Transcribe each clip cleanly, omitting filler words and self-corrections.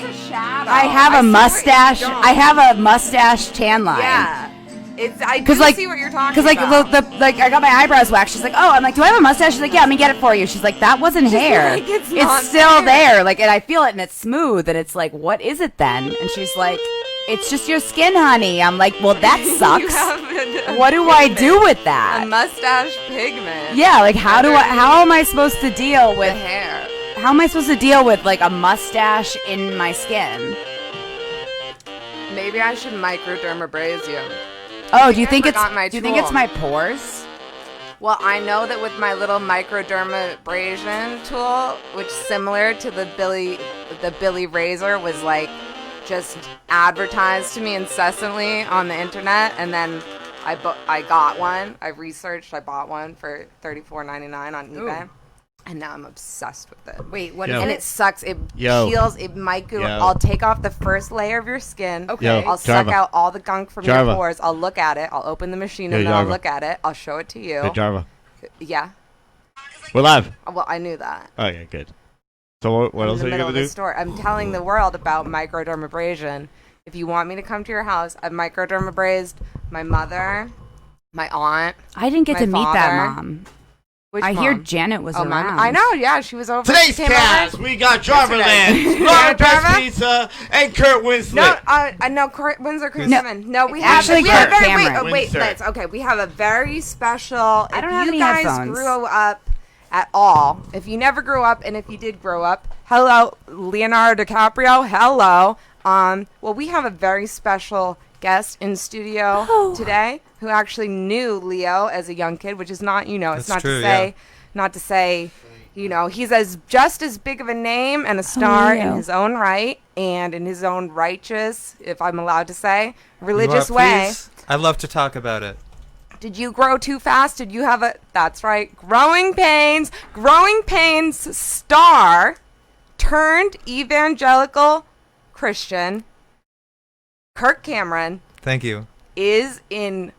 a shadow. I have a mustache. I have a mustache tan line. Yeah. I do see what you're talking about. Because like I got my eyebrows waxed. She's like, oh, I'm like, do I have a mustache? She's like, yeah, let me get it for you. She's like, that wasn't hair. Like, it's still there. Like, and I feel it, and it's smooth, and it's like, what is it then? And she's like, it's just your skin, honey. I'm like, well, that sucks. What do I do with that? A mustache pigment. Yeah, like how am I supposed to deal with the hair? How am I supposed to deal with like a mustache in my skin? Maybe I should microdermabrase you. Oh, do you think it's my pores? Well, I know that with my little microdermabrasion tool, which similar to the Billy Razor was like just advertised to me incessantly on the internet, and then I got one. I researched. I bought one for $34.99 on eBay. Ooh. And now I'm obsessed with it. Wait, what? And it sucks. It peels. It might go. I'll take off the first layer of your skin. Okay. I'll suck out all the gunk from your pores. I'll look at it. I'll open the machine and then I'll look at it. I'll show it to you. Hey, Jarva. Yeah. We're live. Well, I knew that. Oh, yeah, good. So what else are you going to do? Store. I'm telling the world about microdermabrasion. If you want me to come to your house, I've microdermabrased my mother, my aunt. I didn't get to meet that mom. I hear Janet was around. I know, yeah, she was over. Today's cast, we got Jarverland, Laura Best Pizza, and Kurt Winslet. No, Kurt Winslet, Chris Simmons. No, we have Cameron. We have a very special. I don't have any headphones. If you guys grew up at all, if you never grew up, and if you did grow up, hello, Leonardo DiCaprio, hello. Well, we have a very special guest in studio today who actually knew Leo as a young kid, which is not, it's not to say, he's just as big of a name and a star in his own right and in his own righteous, if I'm allowed to say, religious way. Please? I'd love to talk about it. Did you grow too fast? Did you have that's right, Growing Pains star turned evangelical Christian, Kirk Cameron. Thank you. Is in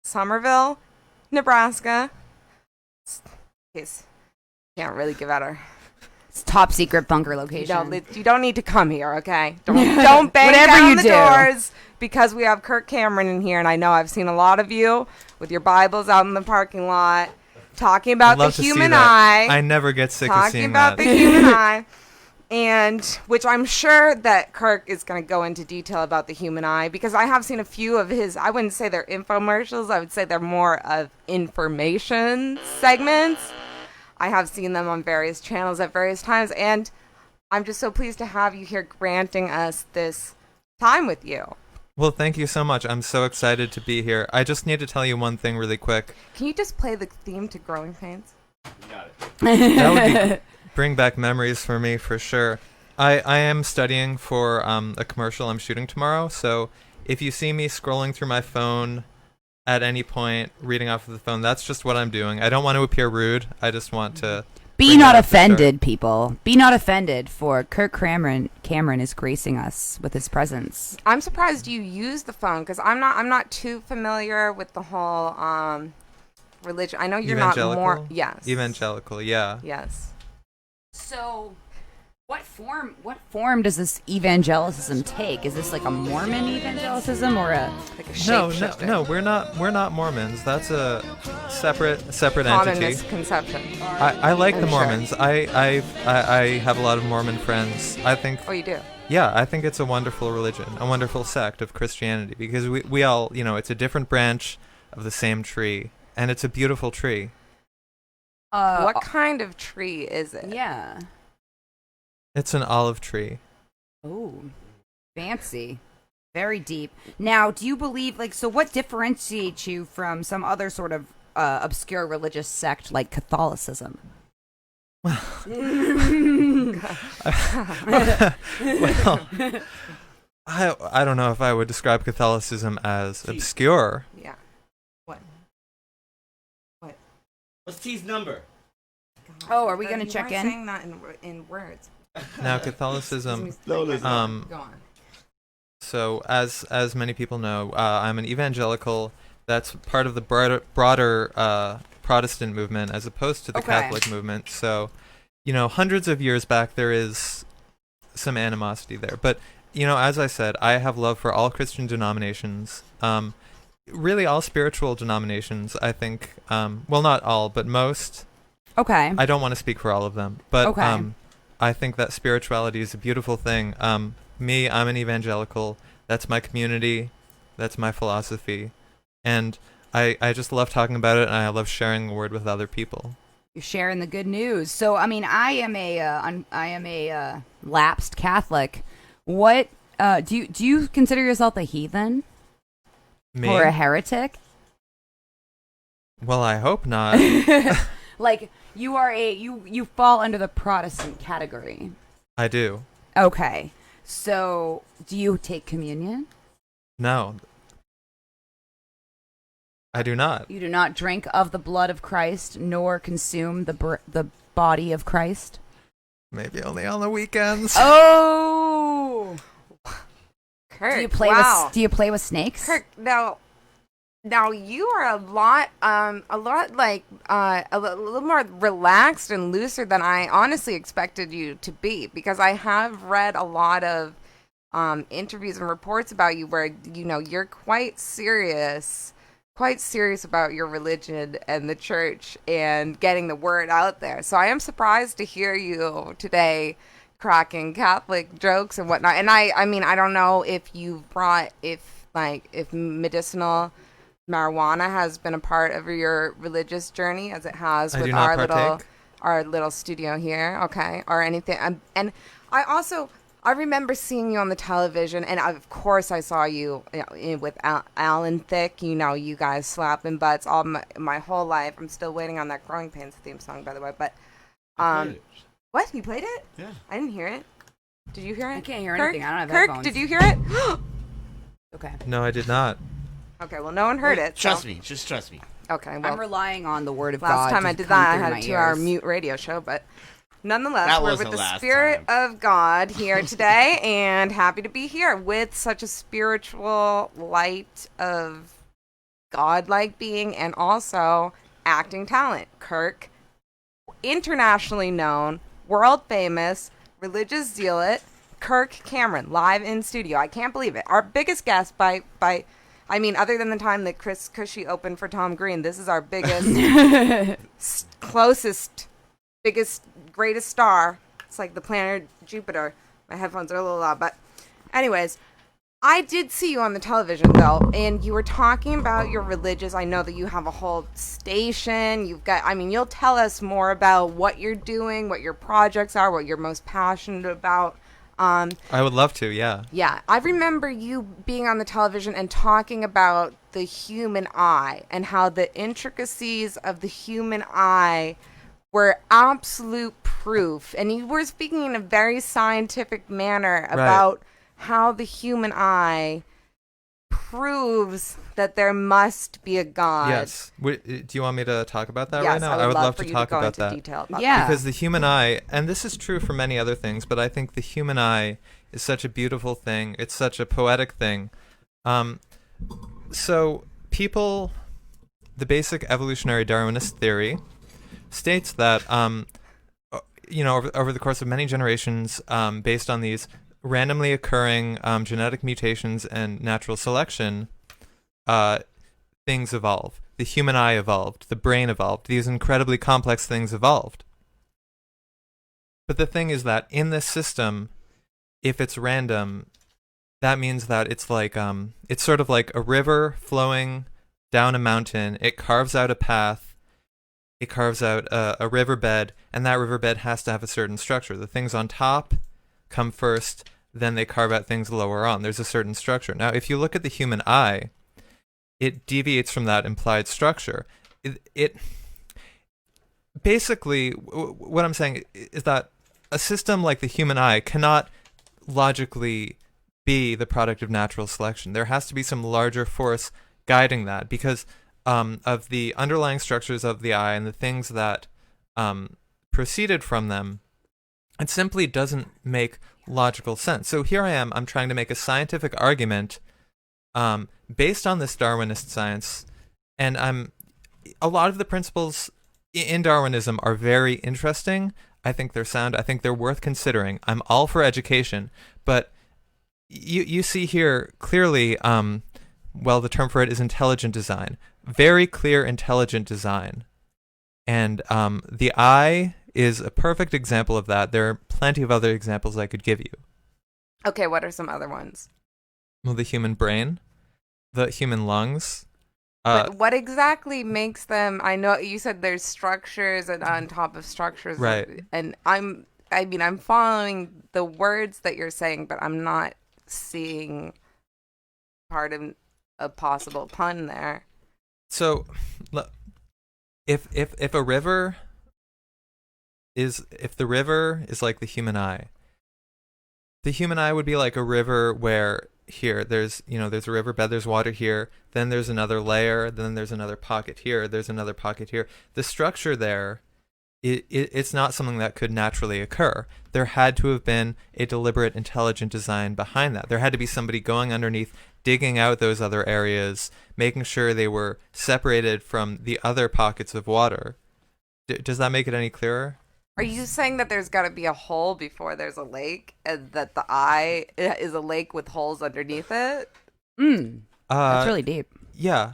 Somerville, Nebraska. Can't really give out our. It's top secret bunker location. You don't need to come here, okay? Don't bang down the doors because we have Kirk Cameron in here, and I know I've seen a lot of you with your Bibles out in the parking lot talking about the human eye. I never get sick of seeing that. Talking about the human eye. And which I'm sure that Kirk is going to go into detail about the human eye, because I have seen a few of his, I wouldn't say they're infomercials, I would say they're more of information segments. I have seen them on various channels at various times, and I'm just so pleased to have you here granting us this time with you. Well, thank you so much. I'm so excited to be here. I just need to tell you one thing really quick. Can you just play the theme to Growing Pains? You got it. That would be... bring back memories for me for sure. I am studying for a commercial I'm shooting tomorrow, so if you see me scrolling through my phone at any point, reading off of the phone, that's just what I'm doing. I don't want to appear rude. I just want to be not offended, people. Be not offended, for Kirk Cameron is gracing us with his presence. I'm surprised you use the phone, because I'm not too familiar with the whole religion. I know you're not more. Yes. Evangelical, yeah. Yes. So, what form does this evangelicism take? Is this like a Mormon evangelicism or a shapeshifter? No, we're not Mormons. That's a separate common entity. Misconception. I like the Mormons. I have a lot of Mormon friends. I think. Oh, you do? Yeah, I think it's a wonderful religion, a wonderful sect of Christianity, because we all, it's a different branch of the same tree, and it's a beautiful tree. What kind of tree is it? Yeah. It's an olive tree. Oh, fancy. Very deep. Now, do you believe, so what differentiates you from some other sort of obscure religious sect like Catholicism? Well, I don't know if I would describe Catholicism as obscure. Yeah. What's T's number? Oh, are we going to check in? Saying that in words. Now, Catholicism. Go on. So, as many people know, I'm an evangelical. That's part of the broader Protestant movement, as opposed to the Catholic movement. So, hundreds of years back, there is some animosity there. But, as I said, I have love for all Christian denominations. Really all spiritual denominations, I think. Well, not all, but most. Okay. I don't want to speak for all of them. But okay. I think that spirituality is a beautiful thing. I'm an evangelical. That's my community. That's my philosophy. And I just love talking about it, and I love sharing the word with other people. You're sharing the good news. So, I mean, I am a lapsed Catholic. What do you consider yourself a heathen? Me? Or a heretic? Well, I hope not. Like you are you fall under the Protestant category. I do. Okay. So, do you take communion? No. I do not. You do not drink of the blood of Christ, nor consume the body of Christ? Maybe only on the weekends. Oh! Kirk, do you play with snakes? Kirk, now you are a little more relaxed and looser than I honestly expected you to be, because I have read a lot of interviews and reports about you where you're quite serious about your religion and the church and getting the word out there. So I am surprised to hear you today cracking Catholic jokes and whatnot. And I mean, I don't know if medicinal marijuana has been a part of your religious journey as it has with our little studio here, okay, or anything. And I remember seeing you on the television, and of course I saw you with Alan Thicke. You guys slapping butts all my whole life. I'm still waiting on that Growing Pains theme song, by the way. But what? You played it? Yeah. I didn't hear it. Did you hear it? I can't hear Kirk? anything. I don't have Kirk, headphones. did you hear it? Okay. No, I did not. Okay, well, no one heard it. Trust me. Just trust me. Okay, well. I'm relying on the word of God. Last time I did that, I had a 2-hour ears. mute radio show, but nonetheless, That we're was with the the last Spirit time. of God here today, and happy to be here with such a spiritual light of God-like being and also acting talent. Kirk, internationally known, world famous, religious zealot, Kirk Cameron, live in studio. I can't believe it. Our biggest guest by other than the time that Chris Cushy opened for Tom Green, this is our biggest, closest, biggest, greatest star. It's like the planet Jupiter. My headphones are a little loud, but anyways, I did see you on the television though, and you were talking about your religious. I know that you have a whole station. You'll tell us more about what you're doing, what your projects are, what you're most passionate about. I would love to, yeah. Yeah, I remember you being on the television and talking about the human eye and how the intricacies of the human eye were absolute proof. And you were speaking in a very scientific manner about how the human eye proves that there must be a God. Yes. Do you want me to talk about that yes, right now? I would love to for talk you to go about into that. detail about Yeah. that. Because the human eye, and this is true for many other things, but I think the human eye is such a beautiful thing. It's such a poetic thing. So the basic evolutionary Darwinist theory states that, over the course of many generations, based on these randomly occurring genetic mutations and natural selection, things evolve. The human eye evolved. The brain evolved. These incredibly complex things evolved. But the thing is that in this system, if it's random, that means that it's like it's sort of like a river flowing down a mountain. It carves out a path. It carves out a riverbed, and that riverbed has to have a certain structure. The things on top come first, then they carve out things lower on. There's a certain structure. Now, if you look at the human eye, it deviates from that implied structure. It basically, what I'm saying is that a system like the human eye cannot logically be the product of natural selection. There has to be some larger force guiding that because of the underlying structures of the eye and the things that proceeded from them. It simply doesn't make logical sense. So here I am, I'm trying to make a scientific argument based on this Darwinist science, and a lot of the principles in Darwinism are very interesting. I think they're sound. I think they're worth considering. I'm all for education, but you see here clearly, well, the term for it is intelligent design. Very clear intelligent design. And the eye is a perfect example of that. There are plenty of other examples I could give you. Okay, what are some other ones? Well, the human brain, the human lungs. But what exactly makes them? I know you said there's structures and on top of structures, right? And I'm following the words that you're saying, but I'm not seeing part of a possible pun there. So, if a river is the river is like the human eye would be like a river where here there's a riverbed, there's water here, then there's another layer, then there's another pocket here, there's another pocket here. The structure there, it's not something that could naturally occur. There had to have been a deliberate, intelligent design behind that. There had to be somebody going underneath, digging out those other areas, making sure they were separated from the other pockets of water. Does that make it any clearer? Are you saying that there's got to be a hole before there's a lake, and that the eye is a lake with holes underneath it? That's really deep. Yeah,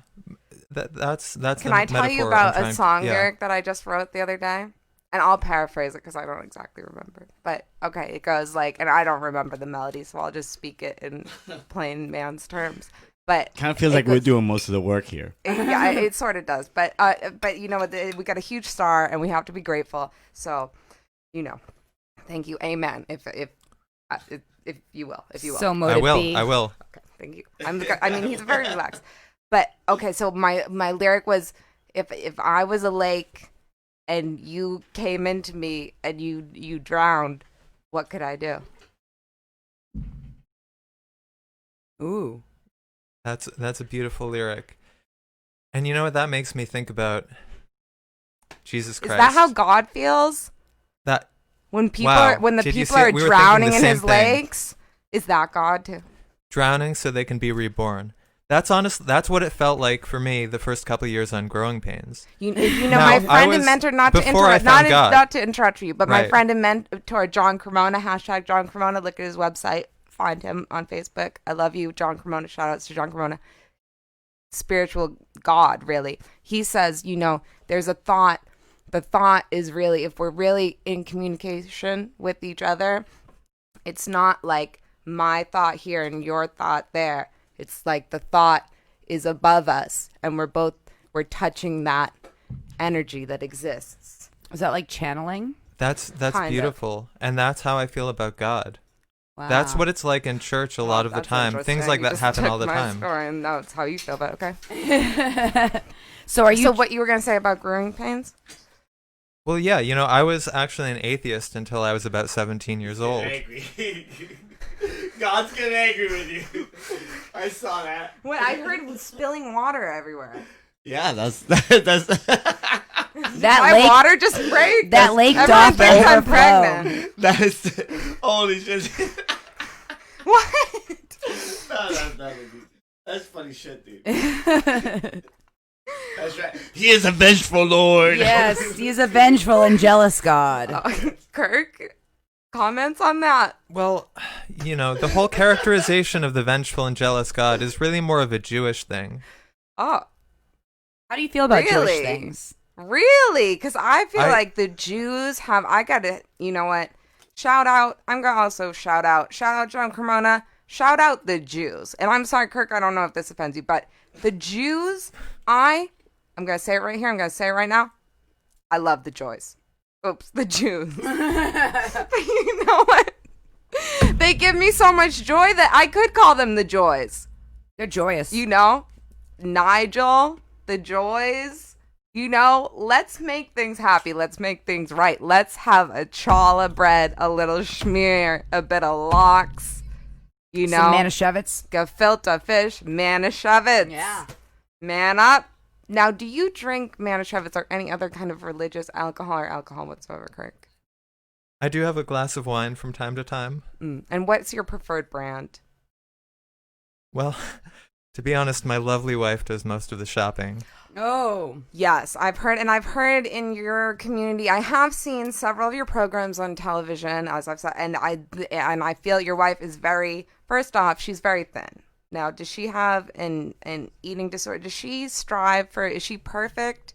that's. Can I tell you about a song lyric that I just wrote the other day? And I'll paraphrase it because I don't exactly remember. But okay, it goes like, and I don't remember the melody, so I'll just speak it in plain man's terms. But kind of feels like we're doing most of the work here. Yeah, it sort of does. But you know what? We got a huge star, and we have to be grateful. So, thank you, amen. If you will, So motivated. I will. Okay, thank you. I mean, he's very relaxed. But okay, so my lyric was, if I was a lake, and you came into me and you drowned, what could I do? Ooh. That's a beautiful lyric. And you know what that makes me think about? Jesus Christ. Is that how God feels? That when people wow. when the Did people are we drowning in his thing. lakes, is that God too? Drowning so they can be reborn. That's honest. That's what it felt like for me the first couple of years on Growing Pains. You know, my friend and mentor, not to interrupt you, but my friend and mentor, John Cremona, # John Cremona, look at his website, find him on Facebook. I love you, John Cremona. Shout outs to John Cremona. Spiritual God, really. He says, there's a thought. The thought is really, if we're really in communication with each other, it's not like my thought here and your thought there. It's like the thought is above us, and we're touching that energy that exists. Is that like channeling? That's kind beautiful, and that's how I feel about God. Wow. That's what it's like in church a lot of the time. Things like that happen all the time. Story and that's how you feel about it. Okay. So what you were gonna say about growing pains? Well, yeah, I was actually an atheist until I was about 17 years old. Angry. God's getting angry with you. I saw that. What I heard was spilling water everywhere. Yeah, that's that my water just break. That lake doth overflow. I'm pregnant. That is holy shit. What? That's funny shit, dude. That's right. He is a vengeful Lord. Yes, he is a vengeful and jealous God. Kirk, comments on that? Well, the whole characterization of the vengeful and jealous God is really more of a Jewish thing. Oh. How do you feel about Jewish things? Really? Because I feel like the Jews have, you know what? Shout out. I'm going to also shout out John Cremona. Shout out the Jews. And I'm sorry, Kirk, I don't know if this offends you, but the Jews, I'm going to say it right here. I'm going to say it right now. I love the Joys. Oops, the Jews. But you know what? They give me so much joy that I could call them the Joys. They're joyous. Nigel, the Joys. Let's make things happy. Let's make things right. Let's have a challah bread, a little schmear, a bit of lox. Some manischewitz. Gefilte fish, manischewitz. Yeah. Man up. Now, do you drink manischewitz or any other kind of religious alcohol or alcohol whatsoever, Kirk? I do have a glass of wine from time to time. And what's your preferred brand? Well, To be honest, my lovely wife does most of the shopping. Oh. Yes, I've heard in your community. I have seen several of your programs on television, as I've said, and I feel your wife is very. First off, she's very thin. Now, does she have an eating disorder? Does she strive for? Is she perfect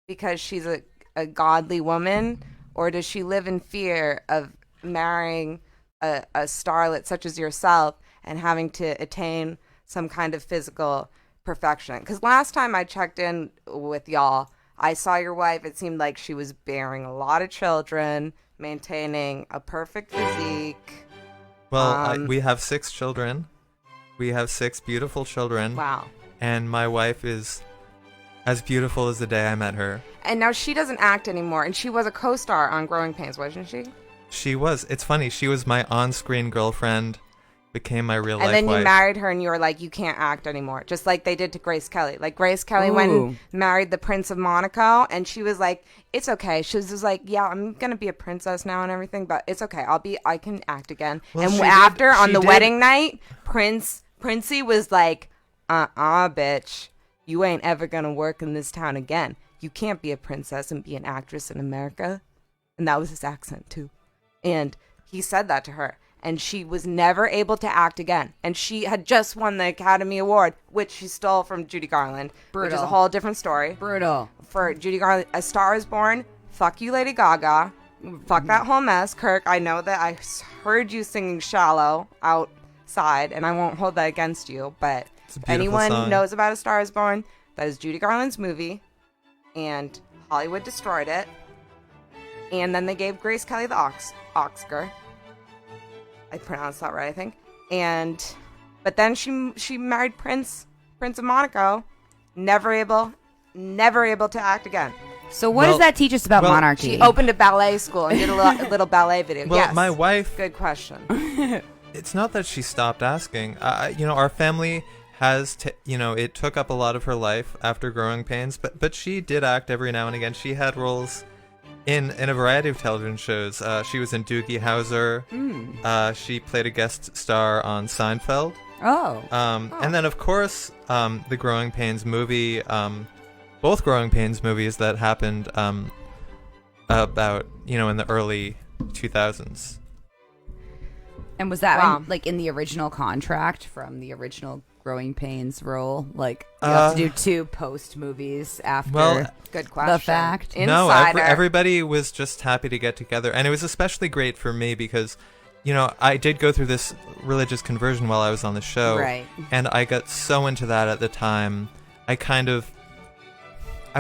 because she's a godly woman, or does she live in fear of marrying a starlet such as yourself and having to attain some kind of physical perfection? Because last time I checked in with y'all, I saw your wife. It seemed like she was bearing a lot of children, maintaining a perfect physique. Well, we have 6 children. We have 6 beautiful children. Wow. And my wife is as beautiful as the day I met her. And now she doesn't act anymore, and she was a co-star on Growing Pains, wasn't she? She was. It's funny. She was my on-screen girlfriend, became my real-life wife. And then you married her, and you were like, you can't act anymore. Just like they did to Grace Kelly. Like, Grace Kelly went and married the Prince of Monaco, and she was like, it's okay. She was just like, yeah, I'm going to be a princess now and everything, but it's okay. I can act again. Well, and after, on the wedding night, Princey was like, bitch. You ain't ever going to work in this town again. You can't be a princess and be an actress in America. And that was his accent, too. And he said that to her. And she was never able to act again. And she had just won the Academy Award, which she stole from Judy Garland. Brutal. Which is a whole different story. Brutal. For Judy Garland, A Star is Born, fuck you, Lady Gaga. Fuck that whole mess. Kirk, I know that I heard you singing Shallow outside, and I won't hold that against you. But if anyone knows about A Star is Born, that is Judy Garland's movie. And Hollywood destroyed it. And then they gave Grace Kelly the Oscar. I pronounced that right, I think. But then she married Prince of Monaco, never able to act again. So what does that teach us about monarchy? She opened a ballet school and did a little ballet video. Well, yes. my wife. Good question. It's not that she stopped asking. Our family has, it took up a lot of her life after Growing Pains, but she did act every now and again. She had roles in a variety of television shows. She was in Doogie Howser. She played a guest star on Seinfeld. And then, of course, the Growing Pains movie, both Growing Pains movies that happened about, in the early 2000s. And was that in the original contract from the original Growing Pains role? Like, you have to do 2 post movies after good question. The fact? No, everybody was just happy to get together. And it was especially great for me because, I did go through this religious conversion while I was on the show. Right. And I got so into that at the time. I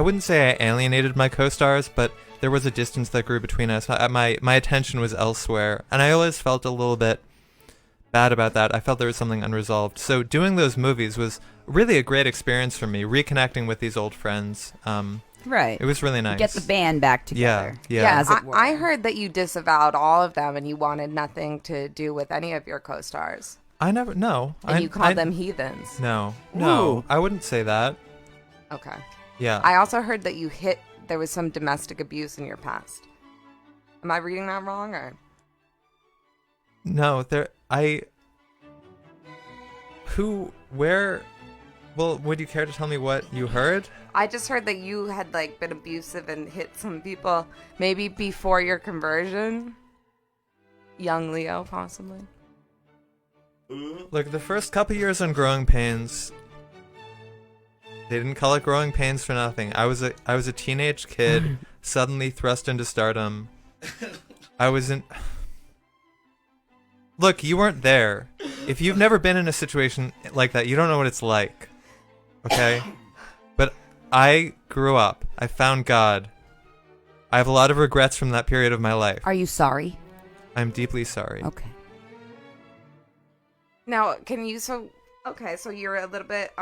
wouldn't say I alienated my co-stars, but there was a distance that grew between us. My attention was elsewhere, and I always felt a little bit bad about that. I felt there was something unresolved. So doing those movies was really a great experience for me, reconnecting with these old friends. Right. It was really nice. Get the band back together. Yeah. As it were. I heard that you disavowed all of them and you wanted nothing to do with any of your co-stars. No. And you called them heathens. No. Ooh. I wouldn't say that. Okay. Yeah. I also heard that there was some domestic abuse in your past. Am I reading that wrong or? No, well, would you care to tell me what you heard? I just heard that you had been abusive and hit some people maybe before your conversion. Young Leo, possibly. Look, the first couple years on Growing Pains, they didn't call it Growing Pains for nothing. I was a teenage kid suddenly thrust into stardom. Look, you weren't there. If you've never been in a situation like that, you don't know what it's like. Okay? But I grew up. I found God. I have a lot of regrets from that period of my life. Are you sorry? I'm deeply sorry. Okay. Now, so you're a little bit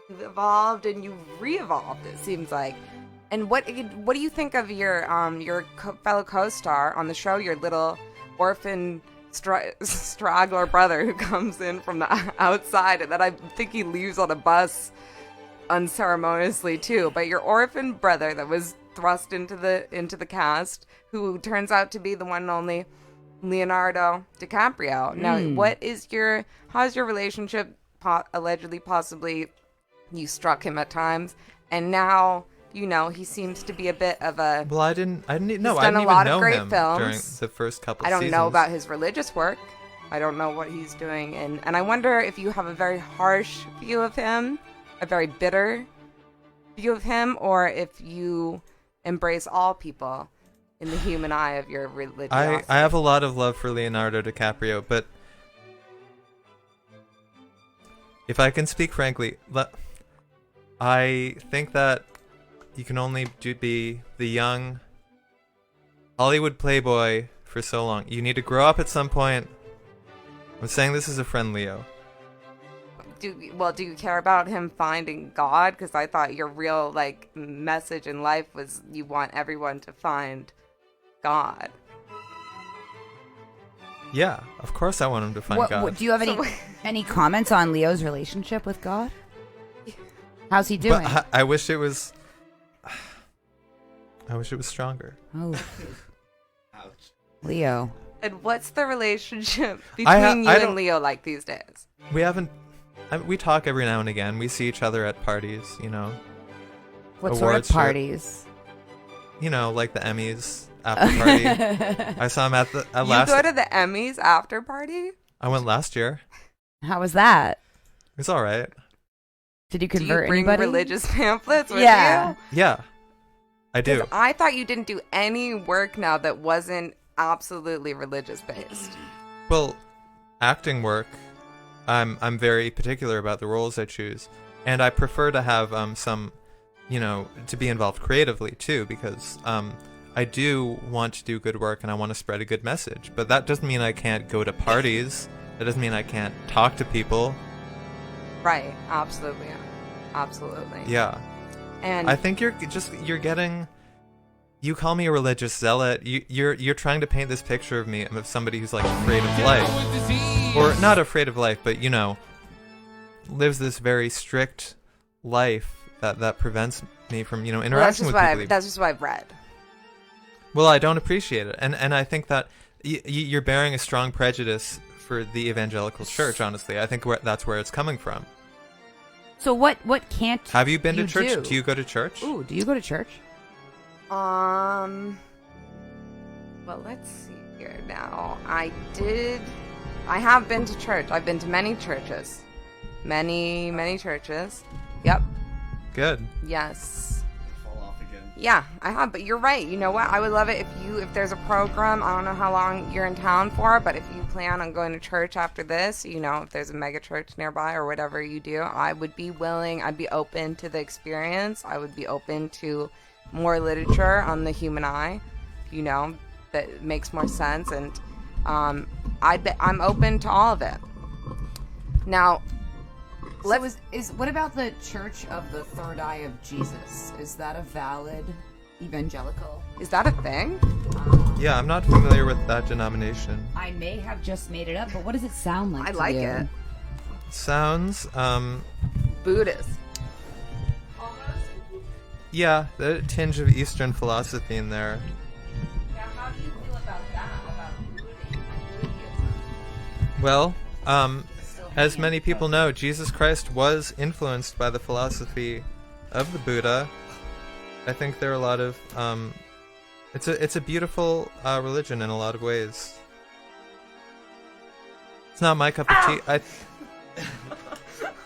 you've evolved and you've re-evolved, it seems like. And what do you think of your fellow co-star on the show, your little orphan straggler brother who comes in from the outside and then I think he leaves on a bus unceremoniously too, but your orphan brother that was thrust into the cast, who turns out to be the one and only Leonardo DiCaprio. Now, how's your relationship allegedly, possibly, you struck him at times, and now he seems to be a bit of a. Well, I didn't even know him great films. during the first couple. I don't seasons. know about his religious work. I don't know what he's doing, and I wonder if you have a very harsh view of him, a very bitter view of him, or if you embrace all people in the human eye of your religiosity. I have a lot of love for Leonardo DiCaprio, but if I can speak frankly, I think that you can only be the young Hollywood playboy for so long. You need to grow up at some point. I'm saying this as a friend, Leo. Do you care about him finding God? Because I thought your real message in life was you want everyone to find God. Yeah, of course I want him to find God. Do you have any comments on Leo's relationship with God? How's he doing? But I wish it was. I wish it was stronger. Oh, Ouch. Leo. And what's the relationship between you and Leo like these days? We haven't. We talk every now and again. We see each other at parties, What sort of parties? Like the Emmys after party. I saw him at last. You go to the Emmys after party? I went last year. How was that? It was all right. Did you convert do you bring anybody? religious pamphlets with you? Yeah, I do. I thought you didn't do any work now that wasn't absolutely religious based. Well, acting work, I'm very particular about the roles I choose, and I prefer to have some, to be involved creatively too, because I do want to do good work and I want to spread a good message. But that doesn't mean I can't go to parties. That doesn't mean I can't talk to people. Right. Absolutely. Yeah. And I think you're getting. You call me a religious zealot. You're trying to paint this picture of me of somebody who's afraid of life, or not afraid of life, but lives this very strict life that prevents me from interacting with people. That's just what I've read. Well, I don't appreciate it, and I think that you're bearing a strong prejudice for the evangelical church. Honestly, I think that's where it's coming from. So what can't Have you been to you church? Do you go to church? Ooh, do you go to church? Well, let's see here now. I have been to church. I've been to many churches. Many churches. Yep. Good. Yes. Fall off again. Yeah, I have, but you're right. You know what? I would love it if there's a program, I don't know how long you're in town for, but if you plan on going to church after this, if there's a mega church nearby or whatever you do, I would be willing, I'd be open to the experience. I would be open to more literature on the human eye, that makes more sense, and I'm open to all of it. Now, what about the Church of the Third Eye of Jesus? Is that a valid evangelical? Is that a thing? Yeah, I'm not familiar with that denomination. I may have just made it up, but what does it sound like? I like it. Sounds Buddhist. Yeah, the tinge of Eastern philosophy in there. Now, how do you feel about that? About Buddhism? Well, as many people know, Jesus Christ was influenced by the philosophy of the Buddha. I think there are a lot of it's a beautiful religion in a lot of ways. It's not my cup of tea.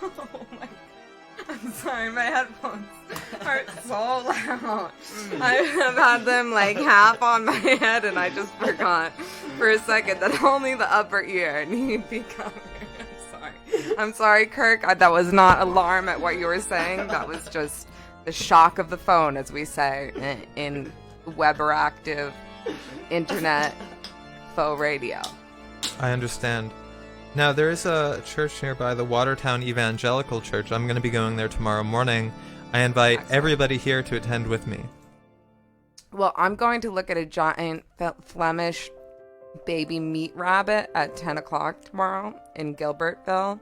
Oh my! I'm sorry, my headphones are so loud. I have had them half on my head, and I just forgot for a second that only the upper ear need be covered. I'm sorry, Kirk. That was not alarm at what you were saying. That was just the shock of the phone, as we say in Weberactive internet faux radio. I understand. Now, there is a church nearby, the Watertown Evangelical Church. I'm going to be going there tomorrow morning. I invite everybody here to attend with me. Well, I'm going to look at a giant Flemish baby meat rabbit at 10 o'clock tomorrow in Gilbertville.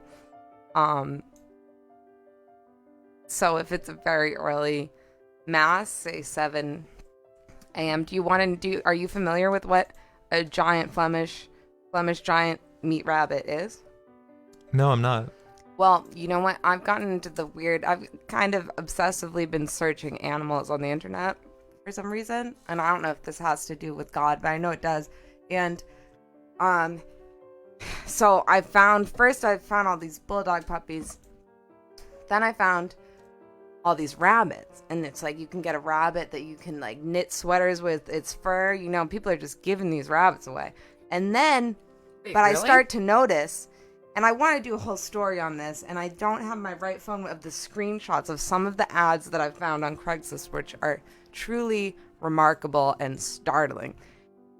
So if it's a very early mass, say 7 a.m., are you familiar with what a giant Flemish giant meat rabbit is? No, I'm not. Well, you know what? I've gotten into the weird. I've kind of obsessively been searching animals on the internet for some reason, and I don't know if this has to do with God, but I know it does. And so I found all these bulldog puppies. Then I found all these rabbits, and it's like you can get a rabbit that you can like knit sweaters with its fur. You know, people are just giving these rabbits away. And then, Wait, but really? I start to notice. And I want to do a whole story on this, and I don't have my right phone of the screenshots of some of the ads that I've found on Craigslist, which are truly remarkable and startling.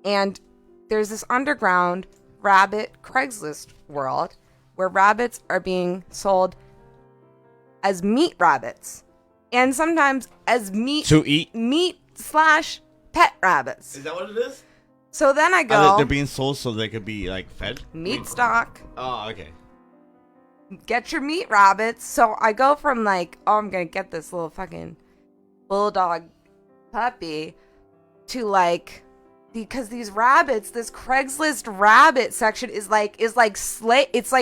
And there's this underground rabbit Craigslist world where rabbits are being sold as meat rabbits, and sometimes as meat To eat? /pet rabbits. Is that what it is? So then I go, They're being sold so they could be like fed? meat stock. Oh, okay. Get your meat rabbits. So I go from like, oh, I'm gonna get this little fucking bulldog puppy to like, because these rabbits, this Craigslist rabbit section is like slave. It's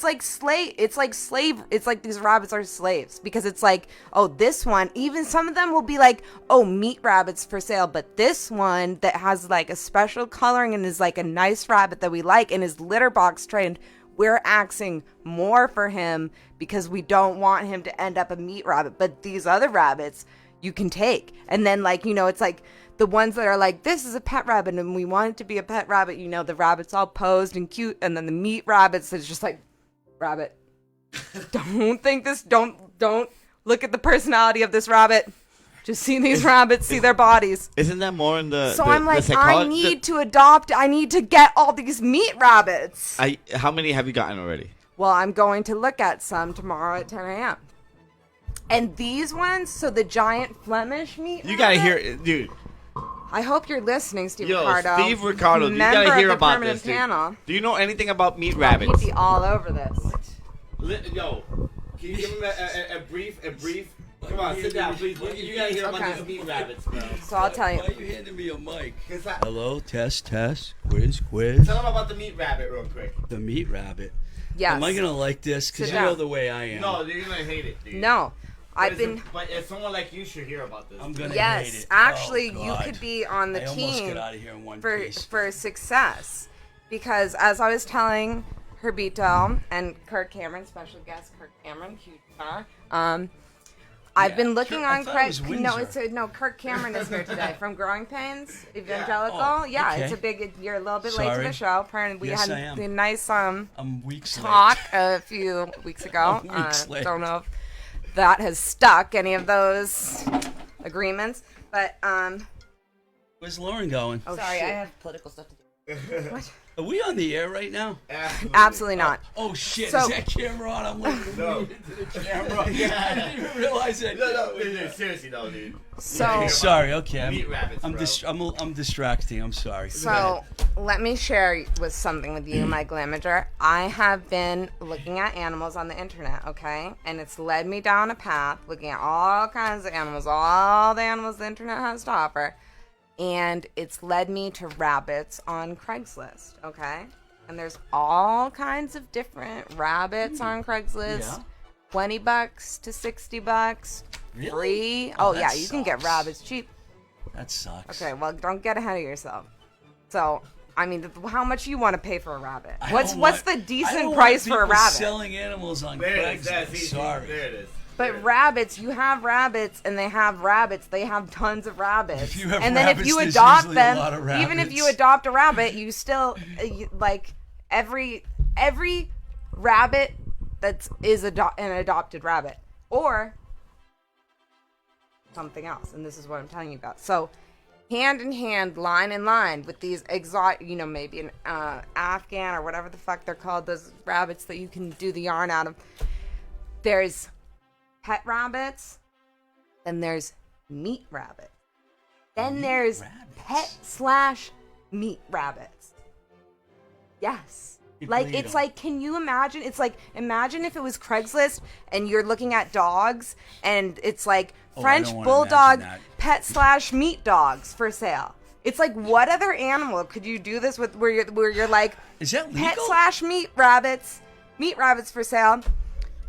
like slave. It's like these rabbits are slaves, because it's like, oh, this one, even some of them will be like, oh, meat rabbits for sale. But this one that has like a special coloring and is like a nice rabbit that we like and is litter box trained, we're asking more for him because we don't want him to end up a meat rabbit. But these other rabbits you can take. And then like, you know, it's like the ones that are like, this is a pet rabbit and we want it to be a pet rabbit. You know, the rabbit's all posed and cute. And then the meat rabbits is just like, rabbit, don't look at the personality of this rabbit. Just see these rabbits, see their bodies. Isn't that more in the? So I'm like, I need to get all these meat rabbits. How many have you gotten already? Well, I'm going to look at some tomorrow at 10 a.m. And these ones, so the giant Flemish meat You gotta rabbit, hear, dude. I hope you're listening, Steve Yo, Ricardo. Steve Ricardo, you member gotta hear of the about permanent this, dude. panel. Do you know anything about meat He'd rabbits? be all over this. Yo, can you give him a brief? Come on, sit down, please. You gotta hear about these meat rabbits, bro. So I'll tell you. Why are you handing me a mic? Tell Hello, test, quiz. him about the meat rabbit real quick. The meat rabbit. Yes. Am I gonna like this? Because Sit you know down. the way I am. No, you're gonna hate it, dude. No. But if someone like you should hear about this. I'm gonna hate yes, it. actually, Oh, you God. could be on the I almost team got out of here in one for piece. success, because as I was telling Herbito and Kirk Cameron, special guest Kirk Cameron, huge star. I've been looking Kirk- I on thought it was Craig. Windsor. No, Kirk Cameron is here today from Growing Pains Evangelical. Oh, yeah, okay. it's a big. You're a little bit late to Sorry. the show. Apparently, we Yes, I had am. the nice I'm weeks talk a few weeks ago. I'm weeks late. Don't know if that has stuck any of those agreements, but Where's Lauren going? oh, Sorry, shoot. I have political stuff to do. What? Are we on the air right now? Absolutely not. Oh shit! So- Is that camera on? I'm looking No. into the camera. I didn't even realize that. No, dude, seriously, no, dude. So, Sorry. Okay. Meat rabbits, bro. I'm distracting. I'm sorry. so let me share with something with you, my glamager. I have been looking at animals on the internet, okay? And it's led me down a path looking at all kinds of animals, all the animals the internet has to offer. And it's led me to rabbits on Craigslist, okay? And there's all kinds of different rabbits on Craigslist. Yeah. $20 to $60. Really? Free. Oh, Oh, that yeah, you can get sucks. rabbits cheap. That sucks. Okay, well, don't get ahead of yourself. So, I mean, how much you want to pay for a rabbit? I What's don't the want- I decent don't price want for a people rabbit? Selling animals on There it is. Craigslist. See, Sorry. there it is. But rabbits, you have rabbits, and they have rabbits. They have tons of rabbits. If you have and then if rabbits, you there's adopt usually a them, lot of even if you rabbits. adopt a rabbit, you still like every rabbit is an adopted rabbit or something else. And this is what I'm telling you about. So, hand in hand, line in line with these exotic, you know, maybe an Afghan or whatever the fuck they're called, those rabbits that you can do the yarn out of. There's pet rabbits, and there's meat rabbits. Then there's pet/meat rabbits. Yes. You Like, breed it's 'em. like, can you imagine? It's like, imagine if it was Craigslist and you're looking at dogs and it's like Oh, I French don't wanna bulldog imagine pet/meat dogs for sale. It's like, what other animal could you do this with where you're like, Is that legal? pet/meat rabbits for sale.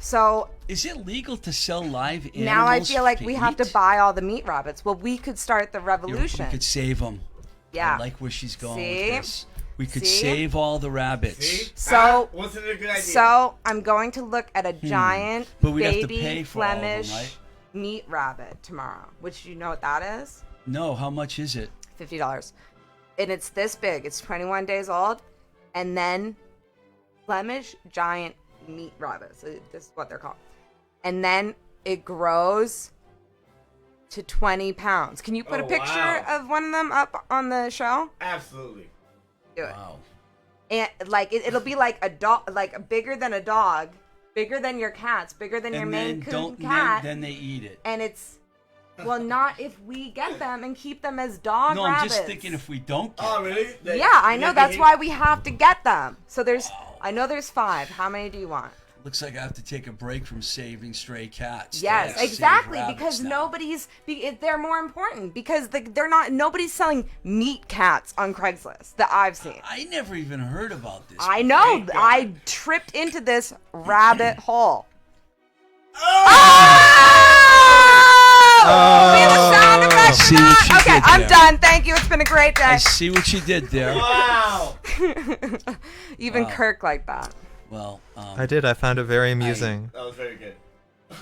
So Is it legal to sell live animals? now I feel like for we have to eat? buy all the meat rabbits. Well, we could start the revolution. We could save them. Yeah. I like where she's going See? with this. We could See? save all the rabbits. See? So- wasn't it a good idea? So I'm going to look at a giant But we'd have to baby pay for all of them, Flemish right? meat rabbit tomorrow. Which you know what that is? No, how much is it? $50. And it's this big. It's 21 days old. And then Flemish giant meat rabbits. This is what they're called. And then it grows to 20 pounds. Can you put Oh, a picture wow. of one of them up on the show? Absolutely. Do it. Wow. And like it'll be like a dog, like bigger than a dog, bigger than your cats, bigger than your And Maine then Coon cat. then they eat it. And it's well, not if we get them and keep them as dog No, rabbits. I'm just thinking if we don't get Oh, really? Yeah, I know. That's why we have to get them. So there's, I know there's 5. How many do you want? Looks like I have to take a break from saving stray cats. to Yes, save exactly. rabbits Because now. they're more important because they're not. Nobody's selling meat cats on Craigslist that I've seen. I never even heard about this. I know. Thank God. I tripped into this rabbit hole. Oh! See the sound effect? See what you Okay, did I'm there. done. Thank you. It's been a great day. I see what you did there. Wow. Even Wow. Kirk like that. Well, I did. I found it very amusing. That was very good.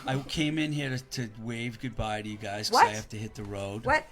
I came in here to wave goodbye to you guys because What? I have to hit the road. What?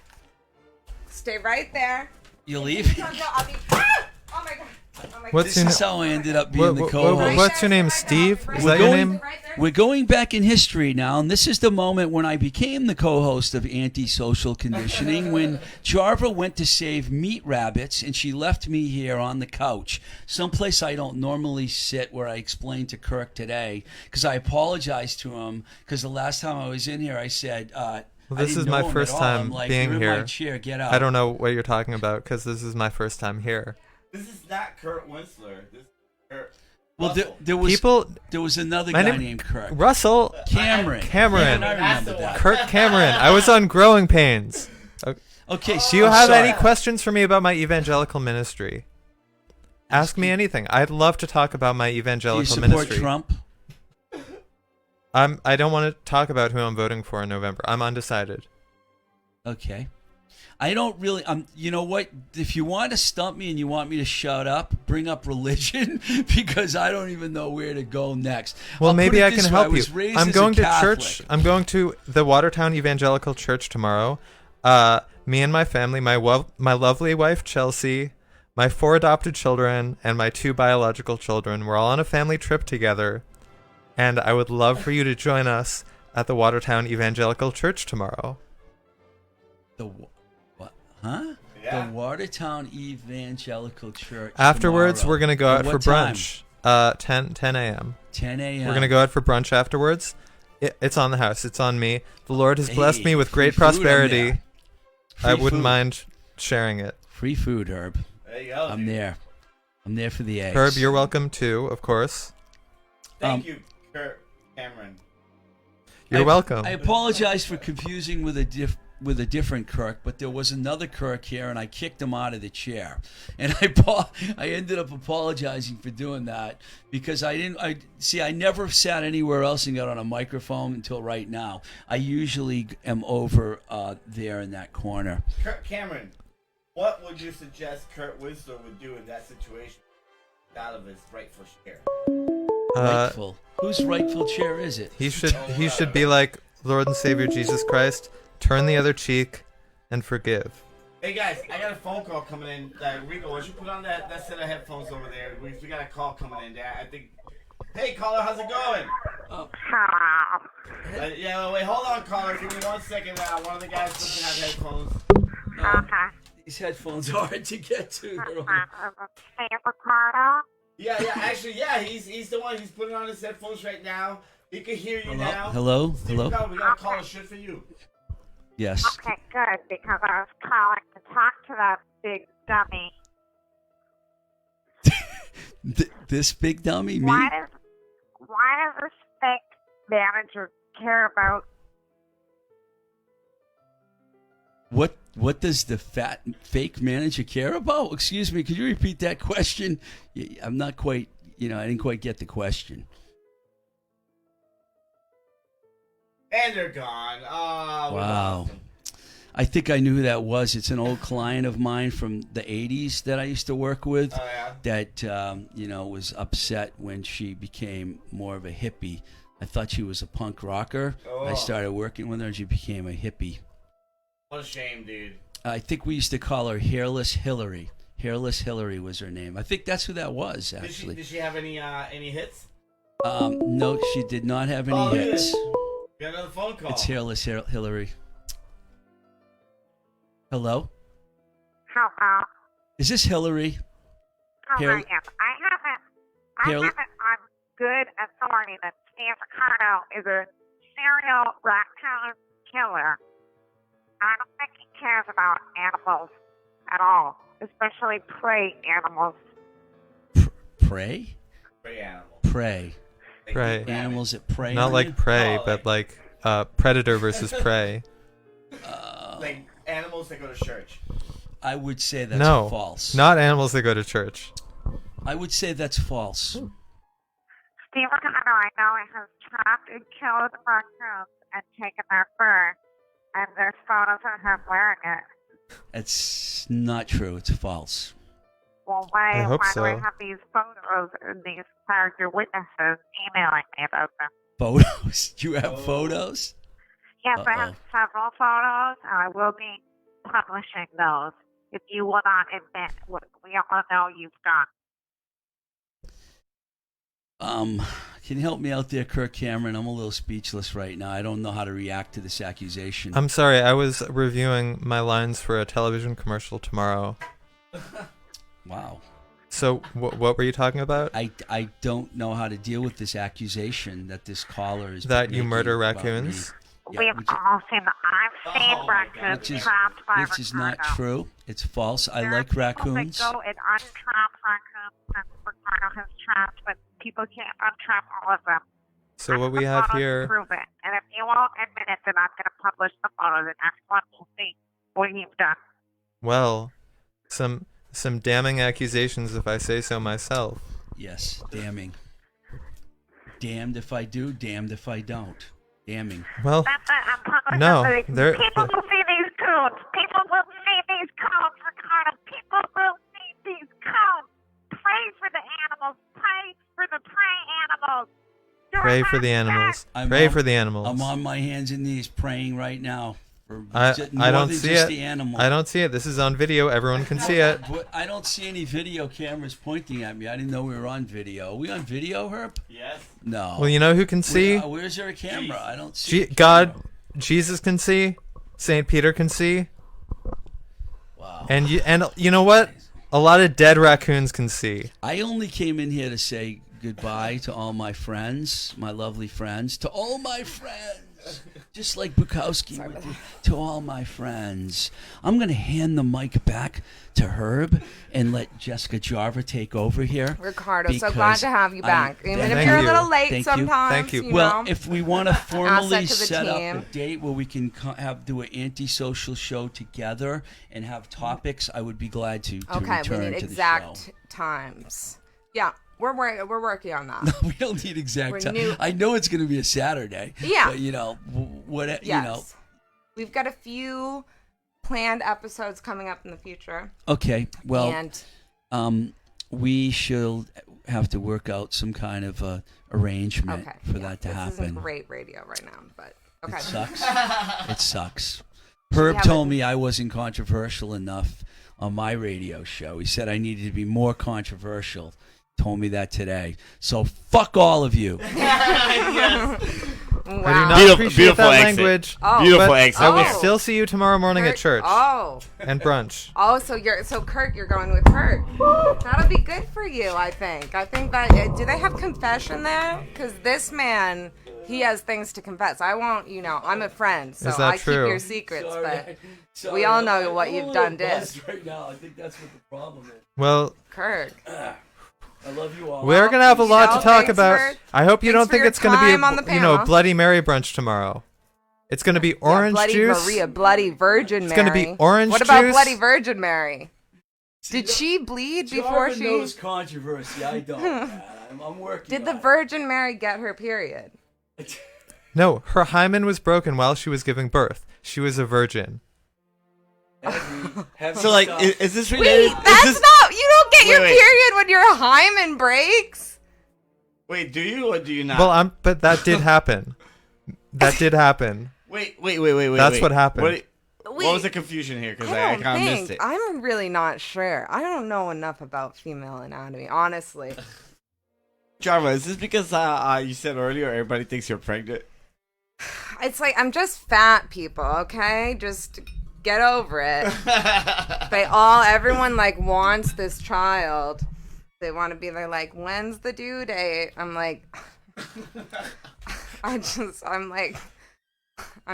Stay right there. You leave? No, I'll be. Ah! Oh my god. Oh my god. What's This your is how I ended up being the co-host. what's your name, Steve? Is We're that your going- name? We're going back in history now, and this is the moment when I became the co-host of Antisocial Conditioning, when Jarva went to save meat rabbits, and she left me here on the couch, someplace I don't normally sit, where I explained to Kirk today, because I apologized to him, because the last time I was in here, I said, Well, I this didn't is know my him first at all. time I'm like, being "You're in my here. chair, get out." I don't know what you're talking about because this is my first time here. This is not Kurt Winsler. This is Kurt. Well, Russell. there was another My guy name- named Kirk. Russell Cameron. Cameron. I remember That's the that. one. Kirk Cameron. I was on Growing Pains. Okay, so Do you I'm have sorry. any questions for me about my evangelical ministry? Ask me anything. I'd love to talk about my Do you evangelical support ministry. Trump? I don't want to talk about who I'm voting for in November. I'm undecided. Okay. I don't really. You know what? If you want to stump me and you want me to shut up, bring up religion because I don't even know where to go next. Well, I'll put maybe it I this can way, help you. was raised I'm as a going to Catholic. church. I'm going to the Watertown Evangelical Church tomorrow. Me and my family, my lovely wife Chelsea, my 4 adopted children, and my 2 biological children. We're all on a family trip together, and I would love for you to join us at the Watertown Evangelical Church tomorrow. What? Huh? Yeah. The Watertown Evangelical Church. Afterwards, tomorrow. we're gonna go At out for what time? brunch. 10 a.m. 10 a.m. We're gonna go out for brunch afterwards. It's on the house. It's on me. The Lord has blessed Hey, me with free great food, I'm prosperity. there. I Free wouldn't food. mind sharing it. Free food, Herb. There you go. I'm dude. there. I'm there for the eggs. Herb, you're welcome too, of course. Thank you, Kurt Cameron. You're welcome. I apologize for confusing with a different Kirk, but there was another Kirk here, and I kicked him out of the chair. And I ended up apologizing for doing that because I never sat anywhere else and got on a microphone until right now. I usually am over there in that corner. Kurt Cameron, what would you suggest Kurt Winsler would do in that situation? Out of his rightful share. Rightful. Whose rightful chair is it? He should be like Lord and Savior Jesus Christ. Turn the other cheek and forgive. Hey guys, I got a phone call coming in. Rico, why don't you put on that set of headphones over there? We got a call coming in there. I think. Hey caller, how's it going? Yeah, wait, hold on, caller. Give me 1 second. One of the guys doesn't have headphones. These headphones are hard to get to. Yeah. Actually, he's the one. He's putting on his headphones right now. He can hear you now. Hello? Steve, Hello? we got a caller shit for you. Yes. Okay, good, because I was calling to talk to that big dummy. This big dummy, me? Why does this fake manager care about? What does the fake manager care about? Excuse me, could you repeat that question? I'm not quite, I didn't quite get the question. And they're gone. Oh, we Wow. lost them. I think I knew who that was. It's an old client of mine from the 80s that I used to work with Oh, yeah? that, was upset when she became more of a hippie. I thought she was a punk rocker. Oh. I started working with her and she became a hippie. What a shame, dude. I think we used to call her Hairless Hillary. Hairless Hillary was her name. I think that's who that was, actually. Did she have any hits? No, she did not have any Oh, look at hits. this. We got another phone call. It's Hairless Hillary. Hello? Hello. Is this Hillary? Oh, Hair- I am. I Hair- have it on good authority that Steve Ricardo is a serial raccoon killer. I don't think he cares about animals at all, especially prey animals. Prey? Prey animal. Prey. Like Prey. Animals that prey Not on like you? prey, Oh, but like predator versus prey. Like animals that go to church. I would say that's No, false. not animals that go to church. I would say that's false. Steve Ricardo, I know, has trapped and killed raccoons and taken their fur, and there's photos of him wearing it. It's not true. It's false. Well, why I hope do I so. have these photos and these character witnesses emailing me about them? Photos? You have Oh. photos? Yes, I Uh-oh. have several photos, and I will be publishing those if you will not admit what we all know you've done. Can you help me out there, Kirk Cameron? I'm a little speechless right now. I don't know how to react to this accusation. I'm sorry, I was reviewing my lines for a television commercial tomorrow. Wow. So, what were you talking about? I don't know how to deal with this accusation that this caller is That you making murder about me. raccoons? Yeah, We've all seen them. I've seen Oh my God. raccoons Which is- trapped by Which is not Ricardo. true. It's false. I There are like people raccoons. that go and untrap raccoons that Ricardo has trapped, but people can't untrap all of them. So I what have we the have photos to here, prove it. And if you won't admit it, then I'm going to publish the photos, and everyone will see what you've done. well, some damning accusations if I say so myself. Yes, damning. Damned if I do, damned if I don't. Damning. Well, That's it. I'm publishing No, the- there- People will see these codes. People will see these codes, Ricardo. People will see these codes. Pray for the animals. Pray for the prey animals. Do pray it for the like that. animals. I'm Pray on- for the animals. I'm on my hands and knees praying right now. For I more don't than see just it. The animal. I don't see it. This is on video. Everyone can see it. But I don't see any video cameras pointing at me. I didn't know we were on video. Are we on video, Herb? Yes. No. Well, you know who can see? Where's there a camera? I don't see. a God, camera. Jesus can see. Saint Peter can see. Wow. And you know what? A lot of dead raccoons can see. I only came in here to say goodbye to all my friends, my lovely friends, to all my friends. Just like Bukowski would do, to all my friends. I'm going to hand the mic back to Herb and let Jessica Jarva take over here. Ricardo, so glad because to have you back. Even if Thank you're a you. little late Thank you. sometimes, Thank you. Well, know. if we want to formally Asset to the set up team. a date where we can do an antisocial show together and have topics, I would be glad to Okay, return we need to exact the times. Yeah, we're working on that. show. We don't need exact We're time. new- I know it's going to be a Saturday. Yeah. But, what Yes. you know. We've got a few planned episodes coming up in the future. Okay. Well, and we should have to work out some kind of arrangement okay, for yeah, that to this happen. isn't great radio right now, but okay. It sucks. It sucks. we Herb have told a- me I wasn't controversial enough on my radio show. He said I needed to be more controversial. Told me that today. So fuck all of you. I do Wow. not Beautiful- appreciate beautiful that exit. language. Oh. Beautiful But exit. I will Oh. still see you tomorrow morning at Kirk- church Oh, and brunch. so Kirk, you're going with Kirk. That'll be good for you, I think. I think that do they have confession there? Because this man, he has things to confess. I won't, I'm a friend, so Is that I keep true? your secrets. But we all know what you've done did. Right now. I think that's what the problem is. Well, Kirk, I love you all. we're gonna have a lot to talk thanks about. for- I hope you thanks don't for think your it's gonna be time on the panel. Bloody Mary brunch tomorrow. It's gonna be orange Bloody juice. Maria, Bloody Virgin Mary. It's gonna be orange What about juice. Bloody Virgin Mary? Did she bleed before she? knows controversy. I don't. man. I'm working. Did the on it. Virgin Mary get her period? No, her hymen was broken while she was giving birth. She was a virgin. So like, is this Wait, related? that's not. You don't get your Wait. period when your hymen breaks. Wait, do you or do you not? Well, but that did happen. That did happen. Wait. That's what happened. What was the confusion here? Because I I don't kind of missed think. it. I'm really not sure. I don't know enough about female anatomy, honestly. Jarva, is this because you said earlier everybody thinks you're pregnant? It's like I'm just fat, people. Okay, just get over it. Everyone like wants this child. They want to be there. Like, when's the due date? I'm like, I'm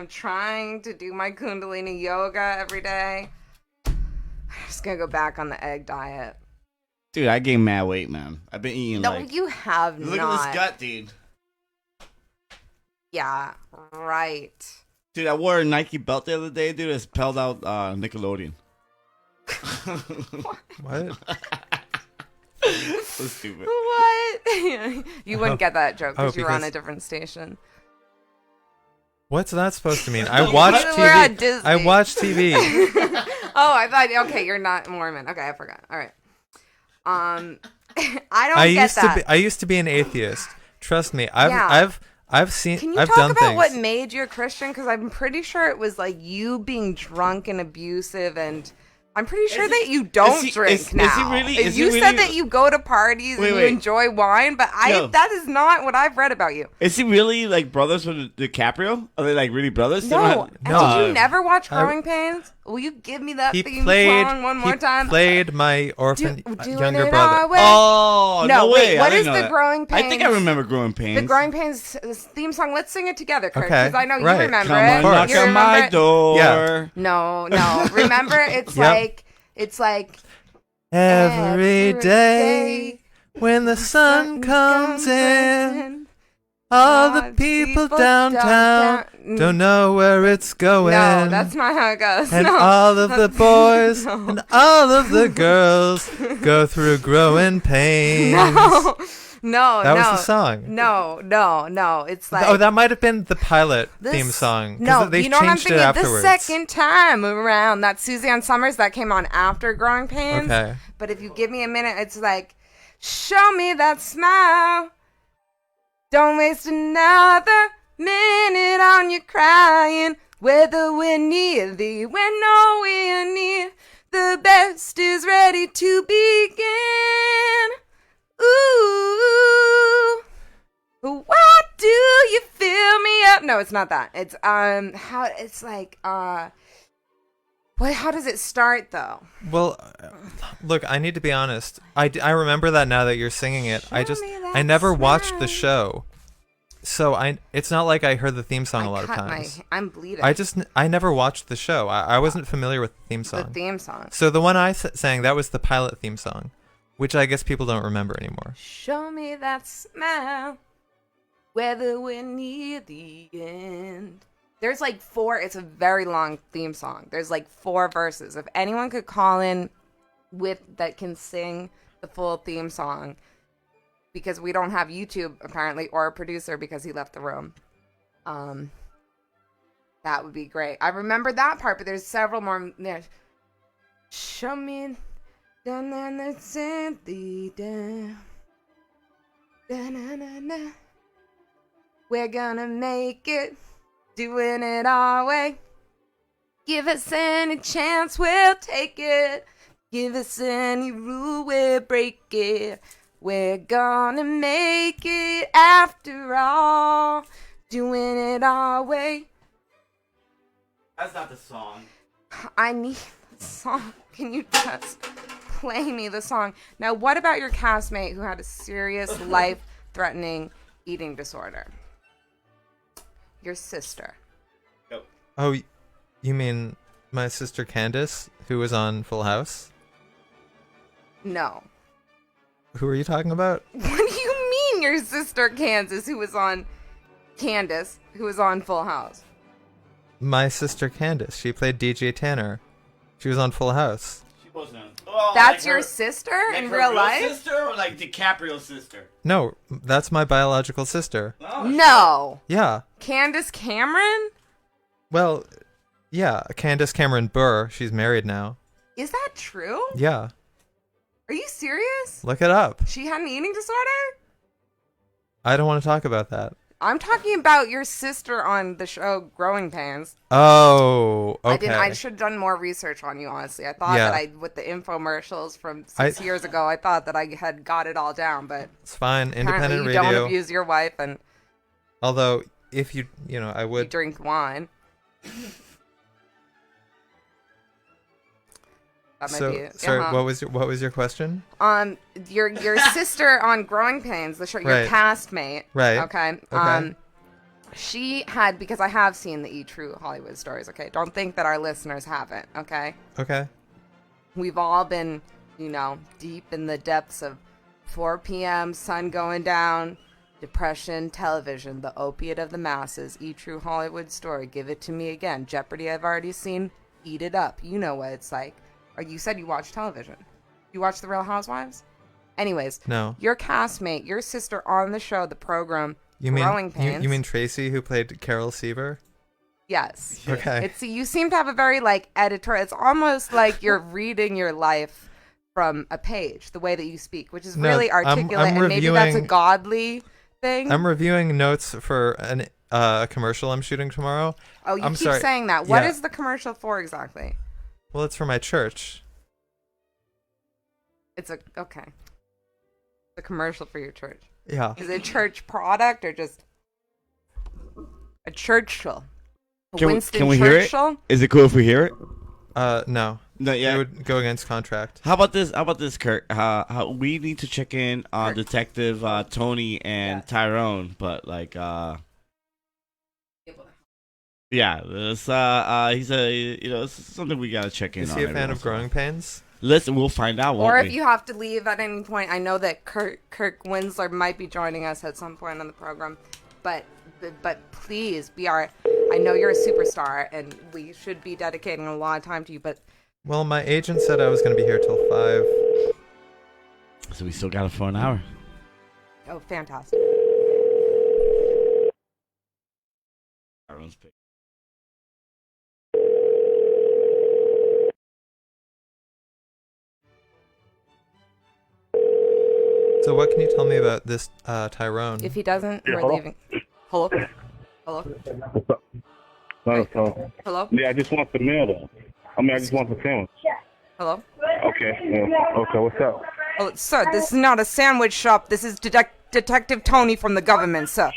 trying to do my Kundalini yoga every day. I'm just gonna go back on the egg diet. Dude, I gained mad weight, man. I've been eating No, like... you have Look not. at this gut, dude. Yeah, right. Dude, I wore a Nike belt the other day, dude. It spelled out Nickelodeon. What? So stupid. What? You wouldn't get that joke because you were on because- a different station. What's that supposed to mean? I watch We're at TV. Disney. I watch TV. Oh, I thought. Okay, you're not Mormon. Okay, I forgot. All right. I don't get that. I used to be an atheist. Trust me. Yeah. I've seen. Can you I've talk done about things. what made you a Christian? Because I'm pretty sure it was like you being drunk and abusive, and I'm pretty sure that you don't drink now. Is he really? You said that you go to parties and you enjoy wine, but that is not what I've read about you. Is he really like brothers with DiCaprio? Are they like really brothers? No. No. Did you never watch Growing Pains? Will you give me that He theme played. song one more He time? played my orphan Doing younger it brother. our way. Oh, No, no wait, way. what I didn't is know the that. Growing I think I Pains- remember Growing Pains. The Growing Pains theme song. Let's sing it together, Kirk, Okay, because I know right. you remember Come it. on, knock You on remember my it? door. Yeah. No. Remember, it's Yep. it's like Every day when the sun comes in, all the people downtown don't know where it's going. No, that's not how it goes. And No. all of the boys No. and all of the girls go through growing pains. No, That was the song. No. It's like Oh, that might have been the pilot this- theme song. 'cause No, they you know what I'm changed it thinking? The afterwards. second time around, that Suzanne Summers that came on after Growing Pains. Okay. But if you give me a minute, it's like, show me that smile. Don't waste another minute on you crying. Whether we're near thee, we're nowhere near. The best is ready to begin. Ooh, why do you fill me up? No, it's not that. It's how does it start though? Well, look, I need to be honest. I remember that now that you're singing it. Show me I that never watched the smile. show, so it's not like I heard the theme song a lot of times. I'm bleeding. I never watched the show. I wasn't familiar with the theme the song. theme song. So the one I sang, that was the pilot theme song, which I guess people don't remember anymore. Show me that smile, whether we're near the end. There's like 4, it's a very long theme song. There's like 4 verses. If anyone could call in that can sing the full theme song, because we don't have YouTube apparently, or a producer because he left the room. That would be great. I remember that part, but there's several more there. Show me down and the Cynthia down. Da-na-na-na. We're gonna make it, doing it our way. Give us any chance, we'll take it. Give us any rule, we'll break it. We're gonna make it after all, doing it our way. That's not the song. I need the song. Can you just play me the song? Now, what about your castmate who had a serious life-threatening eating disorder? Your sister. Oh, you mean my sister Candace, who was on Full House? No. Who are you talking about? What do you mean your sister Candace, who was on Full House? My sister Candace. She played DJ Tanner. She was on Full House. What's her name? Oh, That's like your her- sister like in her real life? sister or like DiCaprio's sister? No, that's my biological sister. Oh, No. Yeah. Candace Cameron? Well, yeah, Candace Cameron Burr. She's married now. Is that true? Yeah. Are you serious? Look it up. She had an eating disorder? I don't want to talk about that. I'm talking about your sister on the show Growing Pains. Oh, okay. I should have done more research on you, honestly. I thought Yeah. that with the infomercials from 6 years ago, I thought that I had got it all down, but It's fine. apparently Independent you radio. don't abuse your wife and Although, if I you would. drink wine. That might be it. Sorry, Uh-huh. what was your question? Your sister on Growing Pains, the show, your Right. castmate. Right. Okay. Okay. She had, because I have seen the True Hollywood Stories. Okay, don't think that our listeners haven't. Okay. Okay. We've all been, deep in the depths of 4 p.m., sun going down, depression, television, the opiate of the masses, True Hollywood Story, give it to me again. Jeopardy, I've already seen. Eat it up. You know what it's like. Or you said you watch television. You watch The Real Housewives? Anyways, No. your castmate, your sister on the show, the program, You Growing mean Pains. you mean Tracy, who played Carol Seaver? Yes. Okay. You seem to have a very editorial. It's almost like you're reading your life from a page, the way that you speak, which is No, really I'm articulate, and maybe that's a reviewing- godly thing. I'm reviewing notes for a commercial I'm shooting tomorrow. Oh, you I'm keep sorry. saying that. What Yeah. is the commercial for exactly? Well, it's for my church. It's okay. The commercial for your church. Yeah. Is it a church product or just a Churchill? A Can Winston we hear it? Churchill? Is it cool if we hear it? No. No, It yeah. would go against contract. How about this? How about this, Kirk? How we need to check in on Kirk. Detective Tony and Yeah. Tyrone, but yeah, this he's it's something we gotta check in Is on. he a every fan once of in a while. Growing Pains? Listen, we'll find out. Or Won't if we? you have to leave at any point, I know that Kirk Winsler might be joining us at some point on the program, but please be I know you're a superstar, and we should be dedicating a lot of time to you. But Well, my agent said I was going to be here till 5. So we still got it for an hour. oh, fantastic! Tyrone's pick. So what can you tell me about this Tyrone? If he doesn't, Yeah, we're hello? leaving. Hello, hello, What's up? No, so, hello, yeah, I just want the meal though. I just want the sandwich. hello. Okay, yeah. Okay, what's up? Oh, sir, this is not a sandwich shop. This is Detective Tony from the government, sir.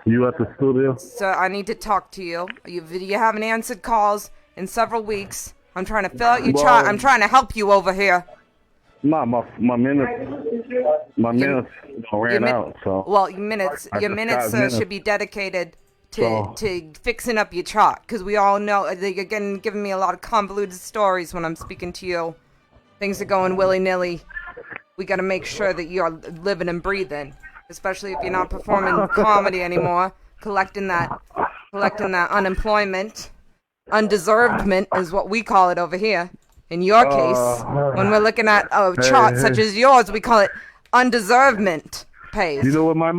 You at the studio? Sir, I need to talk to you. You haven't answered calls in several weeks. I'm trying to fill out your chart. I'm trying to help you over here. Nah, my minutes ran min- out. So Well, your minutes, I just got sir, minutes. should be dedicated to So- to fixing up your chart, because we all know that you're giving me a lot of convoluted stories when I'm speaking to you. Things are going willy-nilly. We got to make sure that you're living and breathing, especially if you're not performing comedy anymore, collecting that unemployment. Undeservedment is what we call it over here. In your case, when we're looking at a chart such as yours, we call it undeservedment pays. you know what my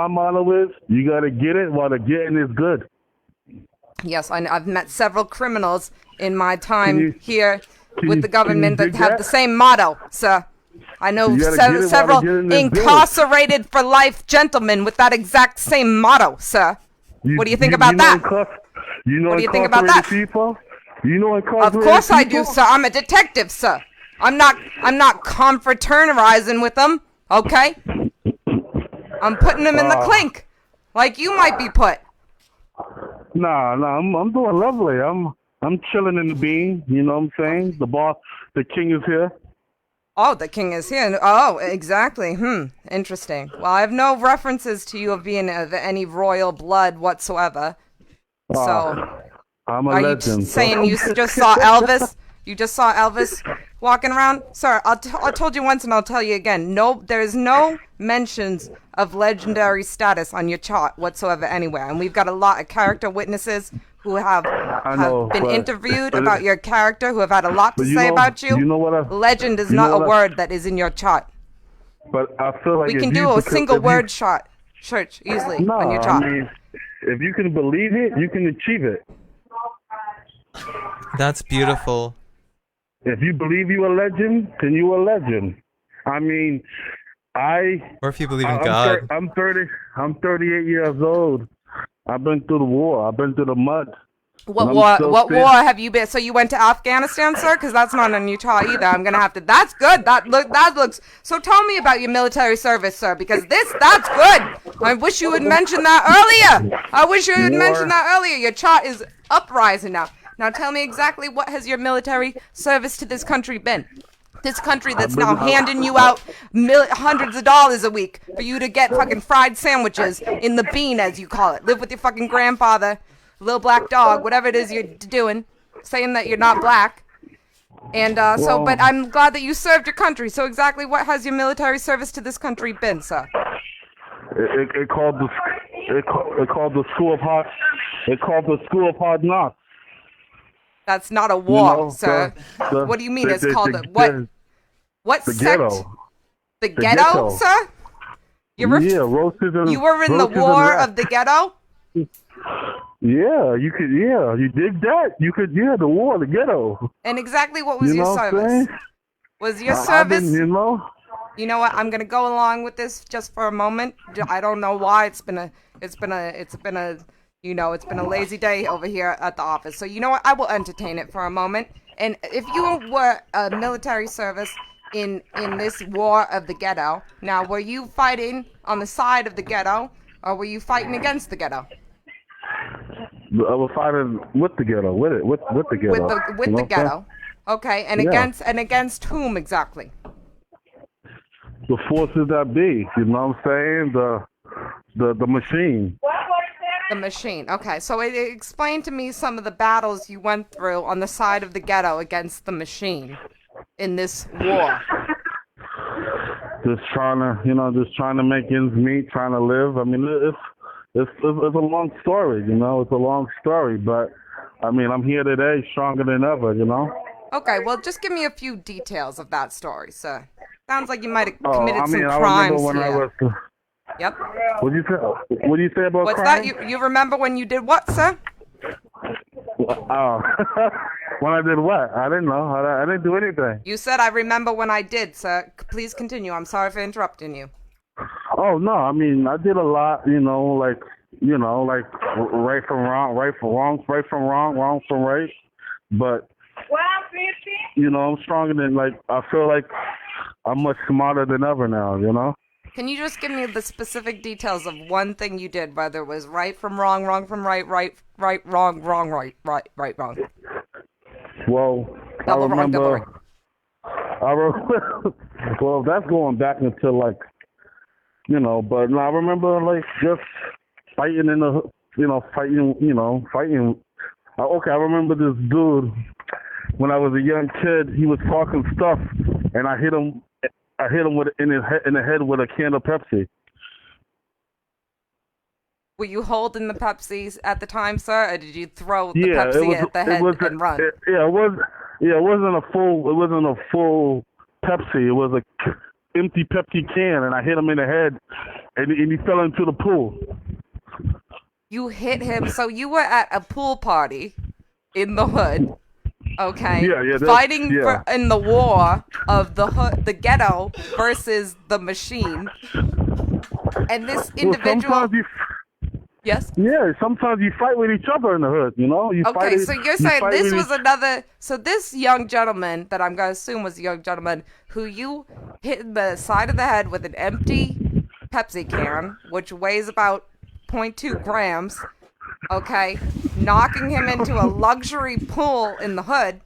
motto is? You gotta get it while the getting is good. Yes, I've met several criminals in my time you- here with the can government you that dig have that? the same motto, sir. I know You gotta get it while several the getting is good. incarcerated for life gentlemen with that exact same motto, sir. What do you think about that? What do you think about that? People? You know Of incarcerated course I do, people? sir. I'm a detective, sir. I'm not confraternizing with them, okay? I'm putting them in the clink, like you might be put. Nah, I'm doing lovely. I'm chilling in the bean. You know what I'm saying? The boss, the king is here. Oh, the king is here. Oh, exactly. Interesting. Well, I have no references to you of being of any royal blood whatsoever. So, I'm a are you legend. saying you just saw Elvis? You just saw Elvis walking around? Sir, I told you once and I'll tell you again. No, there's no mentions of legendary status on your chart whatsoever anywhere. And we've got a lot of character witnesses who have know, been but- interviewed but- about your character, who have had a lot to But say about you. You know what? Legend is you know not a what I- word that is in your chart. But I feel like We if can you do a become- single if you- word search easily No, on your chart. I mean, if you can believe it, you can achieve it. That's beautiful. If you believe you're a legend, then you're a legend. I mean, Or if you believe in I'm God. I'm 38 years old. I've been through the war. I've been through the mud. What And I'm war? still What standing. war have you been? So you went to Afghanistan, sir? Because that's not on your chart either. I'm gonna have to. That's good. That looks. So tell me about your military service, sir. Because that's good. I wish you had mentioned that earlier. I wish you had mentioned that earlier. Your chart is uprising now. Now tell me exactly what has your military service to this country been? This country that's now handing you out hundreds of dollars a week for you to get fucking fried sandwiches in the bean, as you call it. Live with your fucking grandfather, little black dog, whatever it is you're doing, saying that you're not black. And but I'm glad that you served your country. So exactly what has your military service to this country been, sir? It called the school of hard. It called the school of hard knocks. That's not a war, You know, sir. What do you mean it's called what the sect? ghetto. The The ghetto, ghetto. sir? You roaches and you were in the roaches and war rats. of the ghetto? Yeah, you could. Yeah, you did that. You could. Yeah, the war, the ghetto. And exactly what was You your know what I'm service? saying? Was your I've been, service? you know. What? I'm gonna go along with this just for a moment. I don't know why it's been a lazy day over here at the office. So you know what? I will entertain it for a moment. And if you were a military service in this war of the ghetto, now were you fighting on the side of the ghetto or were you fighting against the ghetto? I was fighting with the ghetto, with the ghetto. With the You know what I'm saying? ghetto. Okay, and Yeah. against whom exactly? The forces that be. You know what I'm saying? The machine. The machine. Okay, so explain to me some of the battles you went through on the side of the ghetto against the machine in this war. Just trying to make ends meet, trying to live. I mean, it's a long story, you know. It's a long story, but I mean, I'm here today, stronger than ever, you know. Okay, well, just give me a few details of that story, sir. Sounds like you might have committed some I crimes remember when here. I was. Yep. What do you say about What's crime? that? You remember when you did what, sir? Oh, when I did what? I didn't know. I didn't do anything. You said I remember when I did, sir. Please continue. I'm sorry for interrupting you. Oh no, I mean I did a lot. Like right from wrong, right from wrong, right from wrong, wrong from right. But I'm stronger than I feel like I'm much smarter than ever now. You know. Can you just give me the specific details of one thing you did, whether it was right from wrong, wrong from right, wrong, wrong? Well, Double wrong, double right. Well, that's going back into but no, I remember just fighting in the, fighting. Okay, I remember this dude when I was a young kid. He was talking stuff, and I hit him in the head with a can of Pepsi. Were you holding the Pepsi at the time, sir, or did you throw the Pepsi at the head and run? It wasn't a full Pepsi. It was a empty Pepsi can, and I hit him in the head, and he fell into the pool. You hit him, so you were at a pool party in the hood. Okay. Yeah. Fighting in the war of the ghetto versus the machine, and this individual. Yes. Yeah. Sometimes you fight with each other in the hood. You know. Okay. So you're saying this was another. So this young gentleman that I'm gonna assume was a young gentleman who you hit in the side of the head with an empty Pepsi can, which weighs about 0.2 grams. Okay, knocking him into a luxury pool in the hood.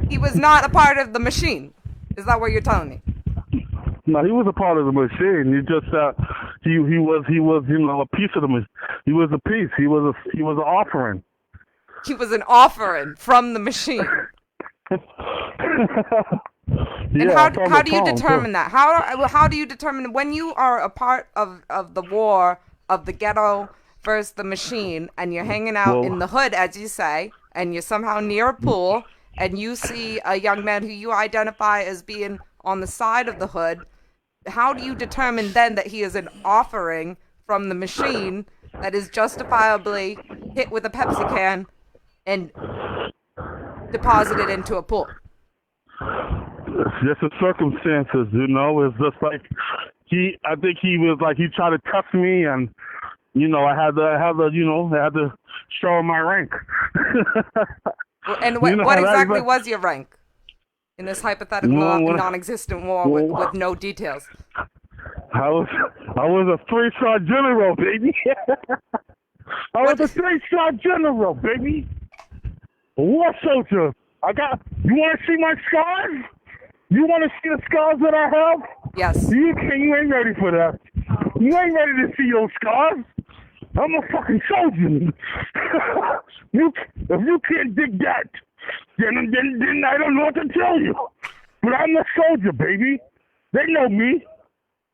He was not a part of the machine. Is that what you're telling me? No, he was a part of the machine. He just he was a piece of the machine. He was a piece. He was an offering. He was an offering from the machine. And how do you determine that? How do you determine when you are a part of the war of the ghetto versus the machine, and you're hanging out in the hood, as you say, and you're somehow near a pool, and you see a young man who you identify as being on the side of the hood, how do you determine then that he is an offering from the machine that is justifiably hit with a Pepsi can and deposited into a pool? It's just the circumstances, you know. It's just like I think he was like, he tried to cuff me, and you know, I had to show him my rank. And You know what how that exactly is. was your rank in this hypothetical non-existent war with no details? I was a 3-star general, baby. I was a 3-star general, baby. A war soldier. You want to see my scars? You want to see the scars that I have? Yes. You ain't ready for that. You ain't ready to see those scars. I'm a fucking soldier. If you can't dig that, then I don't know what to tell you. But I'm a soldier, baby. They know me.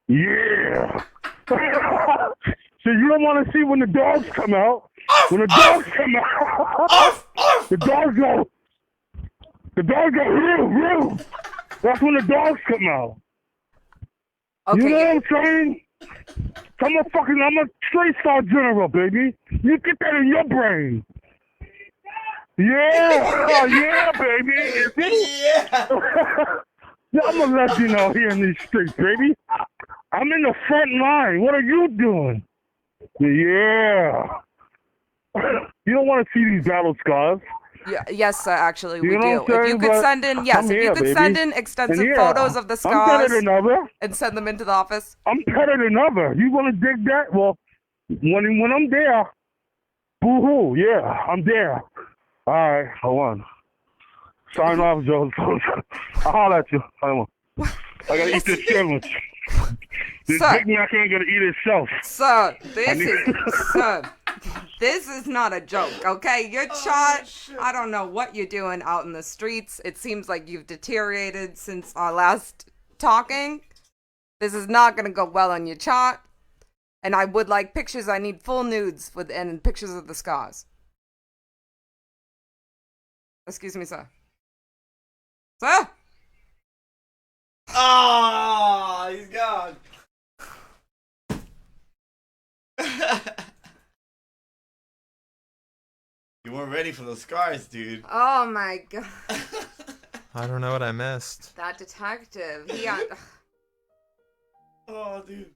Yeah. So you don't want to see when the dogs come out. When the dogs come out, the dogs go, roo. That's when the dogs come out. Okay. You know what I'm saying? I'm a 3-star general, baby. You get that in your brain. Yeah, baby. Yeah. Yeah, I'm gonna let you know here in these streets, baby. I'm in the front line. What are you doing? Yeah. You don't want to see these battle scars. Yeah, yes, actually, we You know do. what I'm If you saying? could But send in, I'm here, baby. send in extensive And photos of the I'm better scars than ever. and send them into the office. I'm better than ever. You want to dig that? Well, when I'm there, boo-hoo, yeah, I'm there. All right, hold on. Sign off, Joe. I'll holler at you. Hold on. I gotta eat this sandwich. This Sir. Big Mac ain't gonna eat itself. Sir, this is not a joke, okay? Your chart, I don't know what you're doing out in the streets. It seems like you've deteriorated since our last talking. This is not going to go well on your chart. And I would like pictures. I need full nudes and pictures of the scars. Excuse me, sir. Sir? Oh, he's gone. You weren't ready for those scars, dude. Oh my god. I don't know what I missed. That detective. Oh, dude.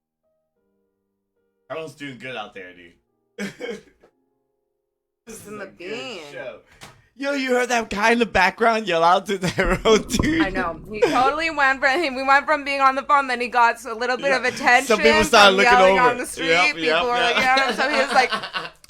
Everyone's doing good out there, dude. This in the a good bean. show. Yo, you heard that guy in the background yell out to Tyrone, dude? I know. He totally went from being on the phone, then he got a little bit of attention. Some people started from looking yelling over. on the street. Yep, People yep, were yep. looking at him. So he was like,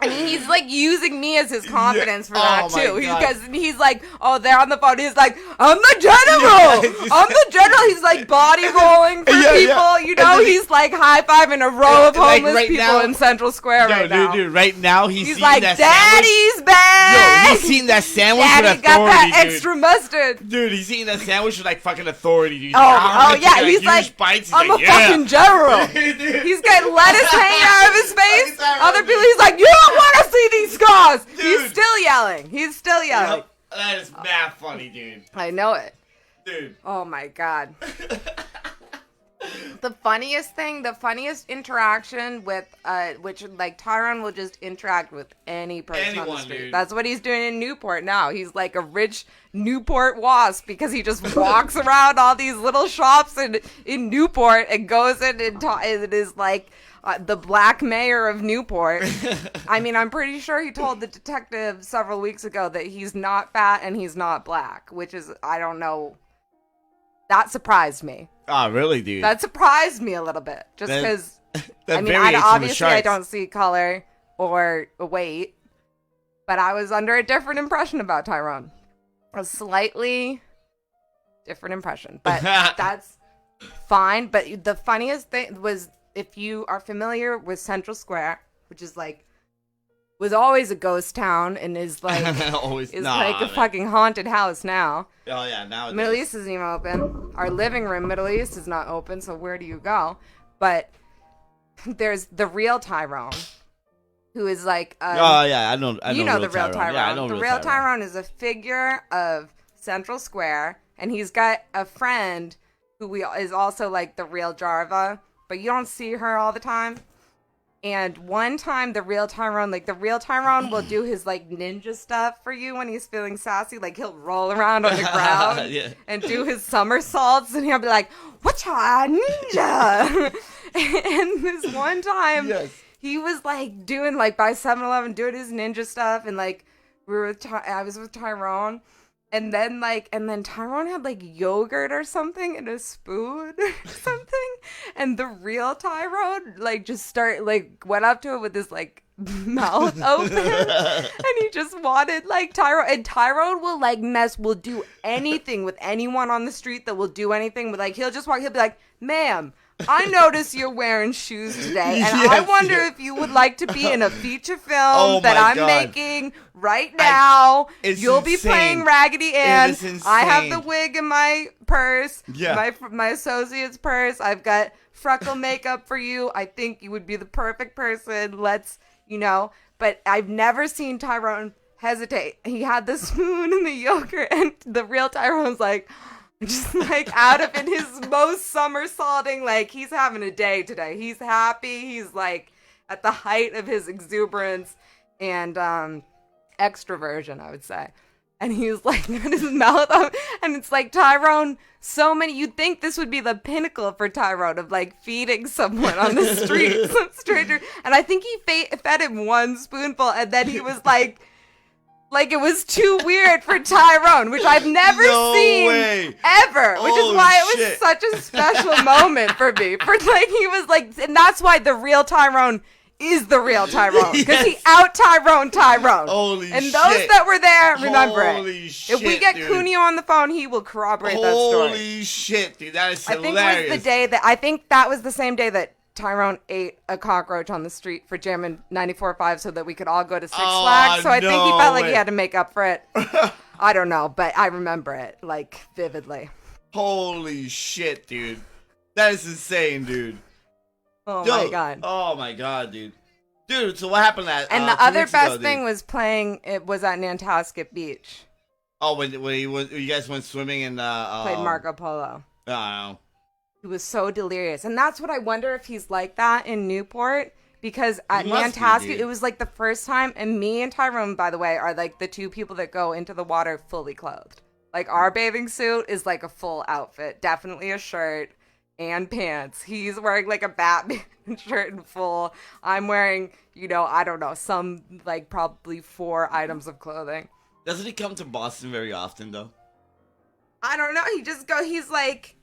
and he's like using me as his confidence for that Oh my too. God. Because he's like, oh, they're on the phone. He's like, I'm the general. I'm the general. He's like body rolling for Yeah, people. yeah. You know, And then he's like high fiving a row of like, homeless right people now- in Central Square right now. Dude, right now he's He's eating like, that sandwich. Daddy's back. Yo, he's eating that sandwich Daddy's with got authority, that dude. extra mustard. Dude, he's eating that sandwich with like fucking authority, dude. He's Oh, like, I'm gonna yeah, take, he's huge like, bites. He's I'm like, a yeah. fucking general. Dude. He's got lettuce hanging out of his face. Exactly. Other people, he's like, you don't want to see these scars. Dude. He's still yelling. He's still yelling. Yep. That is mad funny, dude. I know it. Dude. Oh my god. The funniest interaction with, which like Tyrone will just interact with any person on the Anyone, street. dude. That's what he's doing in Newport now. He's like a rich Newport wasp because he just walks around all these little shops in Newport and goes in and it is like the black mayor of Newport. I mean, I'm pretty sure he told the detective several weeks ago that he's not fat and he's not black, which is, I don't know. That surprised me. Oh, really, dude? That surprised me a little bit, just That- because. that I mean, variates from the obviously I sharks. don't see color or weight, but I was under a different impression about Tyrone. A slightly different impression, but that's fine. But the funniest thing was, if you are familiar with Central Square, which is like, was always a ghost town and is like Always, is nah, like a man. fucking haunted house now. Oh yeah, now it Middle is. East isn't even open. Our living room, Middle East, is not open, so where do you go? But there's the real Tyrone. who is like Oh yeah, I know. you know the real Tyrone. Yeah, I know the real Tyrone is a figure of Central Square, and he's got a friend who is also like the real Jarva, but you don't see her all the time. And one time, the real Tyrone will do his like ninja stuff for you when he's feeling sassy. Like he'll roll around on the ground Yeah. and do his somersaults, and he'll be like, "What's ninja?" And this one time, Yes. he was like doing like by 7-Eleven doing his ninja stuff, and like I was with Tyrone. And then Tyrone had like yogurt or something in a spoon or something. And the real Tyrone like just went up to it with his like mouth open. And he just wanted like Tyrone. And Tyrone will do anything with anyone on the street that will do anything. With like, he'll be like, "Ma'am, I notice you're wearing shoes today, and I wonder if you would like to be in a feature film that I'm making right now. You'll be playing Raggedy Ann. I have the wig in my purse, my associate's purse. I've got freckle makeup for you. I think you would be the perfect person. But I've never seen Tyrone hesitate. He had the spoon and the yogurt, and the real Tyrone's like, just like out of in his most somersaulting, like he's having a day today. He's happy. He's like at the height of his exuberance and extroversion, I would say. And he's like got his mouth up, and it's like Tyrone. You'd think this would be the pinnacle for Tyrone of like feeding someone on the street, some stranger. And I think he fed him one spoonful, and then he was like it was too weird for Tyrone, which I've never seen ever, which is why it was such a special moment for me. He was like, and that's why the real Tyrone is the real Tyrone, because he out Tyrone. Holy and shit. those that were there, remember Holy it. Shit, if we get Cuneo on the phone, he will corroborate that story. Holy shit, dude, that is hilarious. I think that was the same day that Tyrone ate a cockroach on the street for jamming 94.5 so that we could all go to Six Flags. So I think he felt like he had to make up for it. I don't know, but I remember it like vividly. Holy shit, dude. That is insane, dude. Oh my god. Oh my god, dude. Dude, so what happened that And the other best thing was it was at Nantasket Beach. Oh, when you guys went swimming and played Marco Polo. I don't know. He was so delirious. And that's what I wonder if he's like that in Newport. Because at Nantasket, it was like the first time. And me and Tyrone, by the way, are like the two people that go into the water fully clothed. Like our bathing suit is like a full outfit. Definitely a shirt and pants. He's wearing like a Batman shirt and full. I'm wearing, I don't know, some like probably 4 items of clothing. Doesn't he come to Boston very often, though? I don't know. He's like,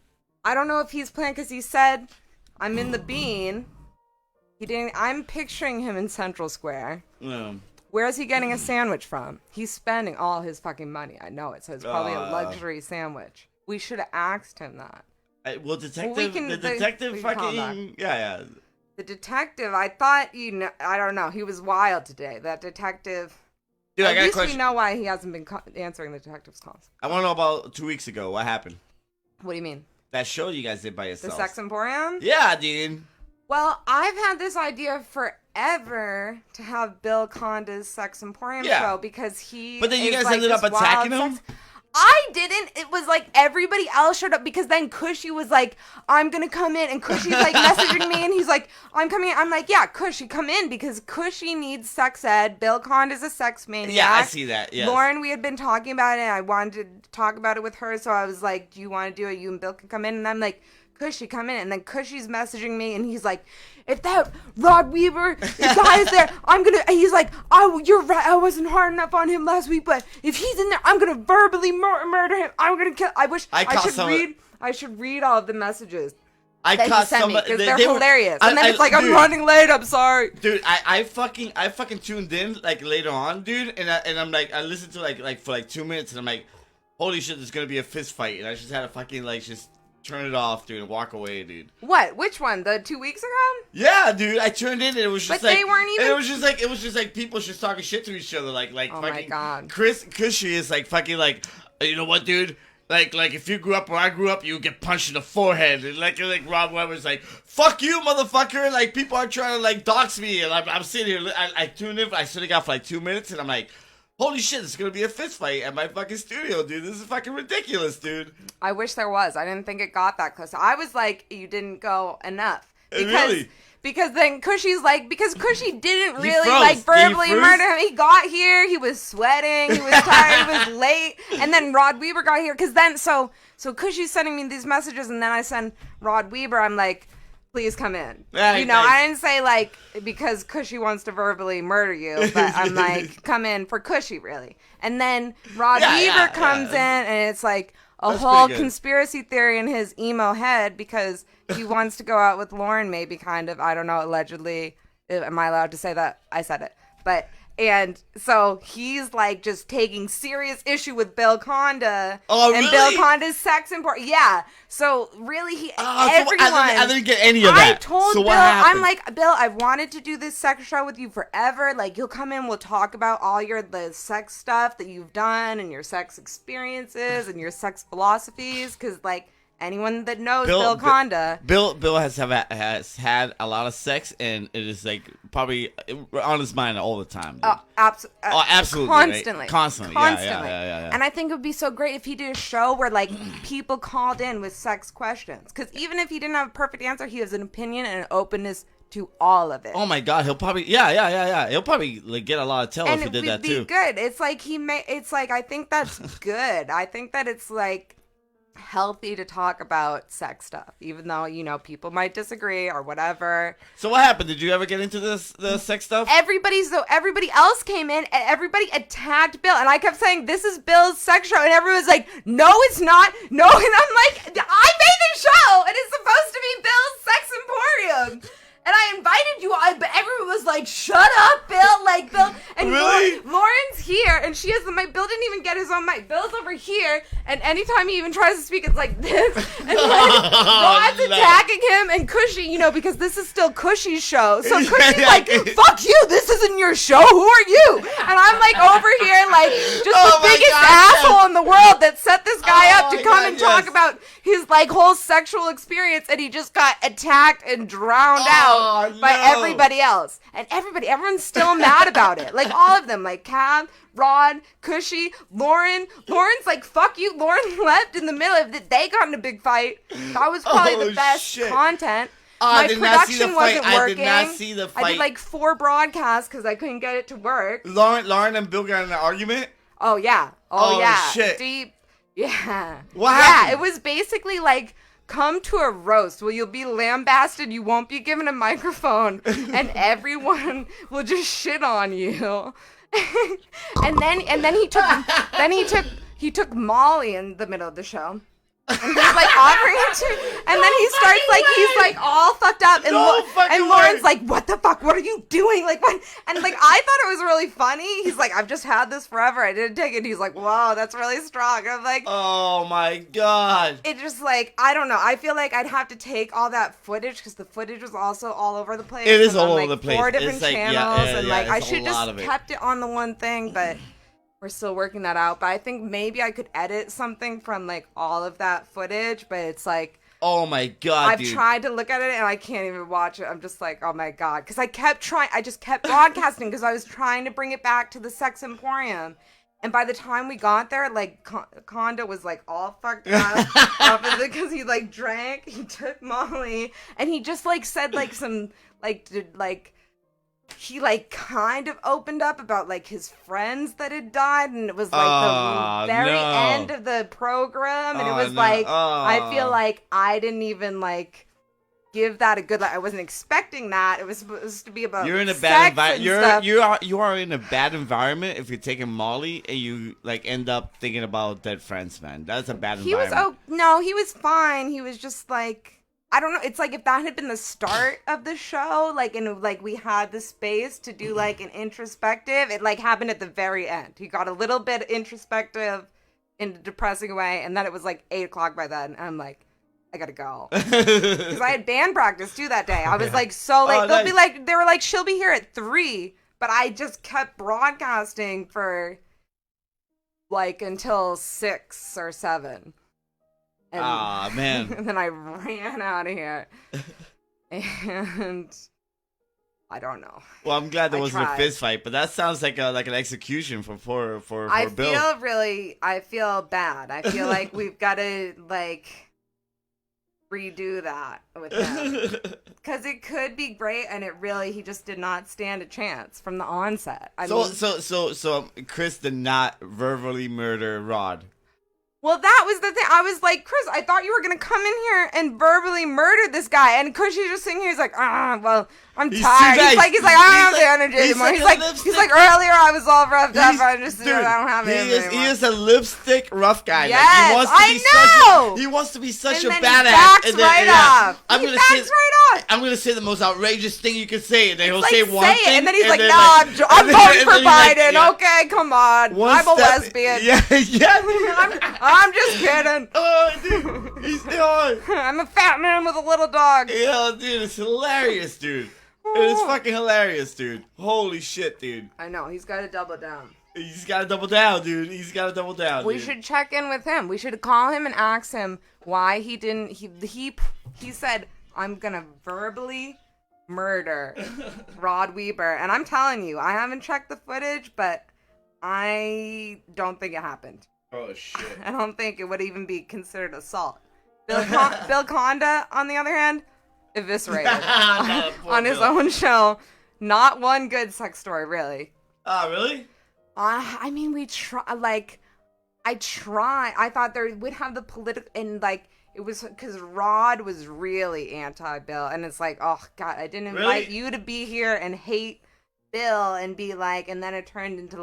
I don't know if he's playing because he said, "I'm in the Bean." He didn't. I'm picturing him in Central Square. Yeah. Where is he getting a sandwich from? He's spending all his fucking money. I know it. So it's probably a luxury sandwich. We should have asked him that. The detective fucking, yeah. The detective, I thought, I don't know. He was wild today. That detective. Dude, at least we know why he hasn't been answering the detective's calls. I want to know about 2 weeks ago. What happened? What do you mean? That show you guys did by yourself. The Sex Emporium? Yeah, dude. Well, I've had this idea forever to have Bill Conda's Sex Emporium show because he. But then you guys like ended up attacking him? I didn't. It was like everybody else showed up because then Cushy was like, "I'm gonna come in," and Cushy's like messaging me, and he's like, "I'm coming in." I'm like, "Yeah, Cushy, come in," because Cushy needs sex ed. Bill Conda's a sex maniac. Yeah, I see that. Yes. Lauren, we had been talking about it, and I wanted to talk about it with her, so I was like, "Do you want to do it? You and Bill can come in," and I'm like, "Cushy, come in," and then Cushy's messaging me, and he's like, "If that Rod Weaver guy is there, he's like, "Oh, you're right, I wasn't hard enough on him last week, but if he's in there, I'm gonna verbally murder him. I'm gonna kill." I should read all of the messages that he sent me because they're hilarious. And then it's like, "I'm running late. I'm sorry." Dude, I fucking tuned in like later on, dude, and I'm like, I listened to like for like 2 minutes, and I'm like, holy shit, there's gonna be a fist fight, and I just had to fucking like just turn it off, dude, and walk away, dude. What? Which one? The 2 weeks ago? Yeah, dude. I turned in and it was just but like, they weren't even. It was just like people just talking shit to each other, like oh fucking. My God. Cushy is like fucking like, you know what, dude? Like if you grew up where I grew up, you would get punched in the forehead. And like Rob Weber's like, fuck you, motherfucker. Like, people are trying to, like, dox me. And I'm sitting here, I tuned in, I stood it out for like 2 minutes, and I'm like, holy shit, this is going to be a fist fight at my fucking studio, dude. This is fucking ridiculous, dude. I wish there was. I didn't think it got that close. I was like, you didn't go enough. Really? Because then Cushy's like, because Cushy didn't He really froze. like verbally He froze? murder him. He got here, he was sweating, he was tired, he was late, and then Rod Weber got here. Because then, so Cushy's sending me these messages, and then I send Rod Weber, I'm like, please come in. Right, you know, nice. I didn't say like, because Cushy wants to verbally murder you, but I'm like, come in for Cushy, really. And then Rod Weber comes in, and it's like a That's whole pretty good. conspiracy theory in his emo head because he wants to go out with Lauren, maybe, kind of. I don't know, allegedly. Am I allowed to say that? I said it. But, and so he's like just taking serious issue with Bill Conda. Oh, and really? Bill Conda's sex import. Yeah. So really, everyone. I didn't get any of that. I told so Bill, what happened? I'm like, Bill, I've wanted to do this sex show with you forever. Like, you'll come in, we'll talk about all the sex stuff that you've done and your sex experiences and your sex philosophies. Because, like, anyone that knows Bill Conda. Bill has had a lot of sex, and it is like probably on his mind all the time. Dude. Absolutely. Constantly. Right? Constantly. Yeah. And I think it would be so great if he did a show where, like, people called in with sex questions. Because even if he didn't have a perfect answer, he has an opinion and an openness to all of it. Oh my God, he'll probably he'll probably like get a lot of tell and if he did that be too. Good. It's like it's like, I think that's good. I think that it's like healthy to talk about sex stuff, even though, you know, people might disagree or whatever. So what happened? Did you ever get into the sex stuff? Everybody else came in and everybody attacked Bill, and I kept saying, this is Bill's sex show, and everyone was like, no, it's not. No. And I'm like, I made the show and it's supposed to be Bill's Sex Emporium. And I invited you all, but everyone was like, shut up, Bill. Like, Bill. And Really? Lauren's here, and she has the mic. Bill didn't even get his own mic. Bill's over here, and anytime he even tries to speak, it's like this. And Rod's attacking him, and Cushy, you know, because this is still Cushy's show. So Cushy's like, fuck you, this isn't your show. Who are you? And I'm like over here, like, just the biggest asshole in the world that set this guy up to come and talk about his, like, whole sexual experience, and he just got attacked and drowned out by everybody else. And everyone's still mad about it. Like, all of them, like Cab, Rod, Cushy, Lauren. Lauren's like, fuck you. Lauren left in the middle of it. They got in a big fight. That was probably the best content. My production wasn't working. I did not see the fight. I did like 4 broadcasts because I couldn't get it to work. Lauren and Bill got in an argument? Oh, yeah. Oh, yeah. shit. Deep. Yeah. What happened? Yeah, it was basically like, come to a roast where you'll be lambasted, you won't be given a microphone, and everyone will just shit on you. and then he took Molly in the middle of the show. And he's like offering it to, and then he starts like, he's like all fucked up, and Lauren's like, what the fuck, what are you doing, like, what? And like, I thought it was really funny. He's like, I've just had this forever, I didn't take it. He's like, wow, that's really strong. And I'm like, oh my God. It just, like, I don't know, I feel like I'd have to take all that footage because the footage was also all over the place. It is all on, over like, the place. 4 different It's like, channels, and like, I it's a should lot just of it. kept it on the one thing, but we're still working that out. But I think maybe I could edit something from like all of that footage, but it's like, oh my God, I've dude. tried to look at it and I can't even watch it. I'm just like, oh my God, because I just kept broadcasting because I was trying to bring it back to the Sex Emporium. And by the time we got there, like, Conda was, like, all fucked up off of it because he, like, drank, he took Molly, and he just, like, said, like, some, like, he, like, kind of opened up about, like, his friends that had died, and it was, like, the very end of the program, and it was, like, I feel like I didn't even, like, give that a good, like, I wasn't expecting that. It was supposed to be about You're in a sex bad environment. and You are in a bad environment if you're taking Molly and you like end up thinking about dead friends, man. That's a bad environment. He was fine. He was just like, I don't know. It's like if that had been the start of the show, like, and like we had the space to do like an introspective, it like happened at the very end. He got a little bit introspective in a depressing way, and then it was like 8:00 by then, and I'm like, I gotta go. Because I had band practice too that day. I was like so late. They were like, she'll be here at 3, but I just kept broadcasting for like until 6 or 7. And, Ah, man. and then I ran out of here. And I don't know. Well, I'm glad there I wasn't tried. a fist fight, but that sounds like an execution for I Bill. I feel bad. I feel like we've got to redo that with him. Because it could be great, and he just did not stand a chance from the onset. I mean, So Chris did not verbally murder Rod. well, that was the thing. I was like, Chris, I thought you were going to come in here and verbally murder this guy. And Chris, he's just sitting here. He's like, well, I'm He's tired. too nice. He's like, I don't have He's the like- energy he's anymore. like He's a like, lipstick. he's like, earlier I was all revved up. I just, Dude, I don't have it he anymore. is a lipstick rough guy. Yes, he wants to I be know! he wants to be such And a then badass. he backs and then, right yeah, off. I'm He gonna backs say, right off. I'm gonna say the most outrageous thing you can say, and then he'll Like, say one it. thing, And then he's like, then, no, I'm and voting for then he's like, Biden. yeah. Okay, come on. One I'm a step- lesbian. Yeah. I'm just kidding. Oh, dude, he's I'm a fat man with a little dog. Yeah, dude, it's hilarious, dude. It is fucking hilarious, dude. Holy shit, dude. I know, he's got to double down. He's got to double down, dude. He's got to double down. We dude. should check in with him. We should call him and ask him why he didn't. He said, I'm gonna verbally murder Rod Weber, and I'm telling you, I haven't checked the footage, but I don't think it happened. Oh shit. I don't think it would even be considered assault. Bill Conda, on the other hand, eviscerated No, poor on his Bill. own show. Not one good sex story, really. Oh, really? I mean, we try. I thought there would have the political, and it was because Rod was really anti-Bill, and it's like, oh God, I didn't invite you to be here and hate Bill and be like, and then it turned into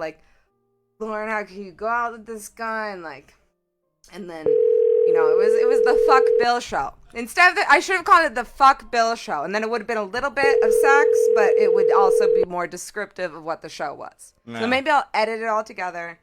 Lauren, how can you go out with this guy, and then it was the fuck Bill show. Instead of I should have called it the fuck Bill show, and then it would have been a little bit of sex, but it would also be more descriptive of what the show was. No. So maybe I'll edit it all together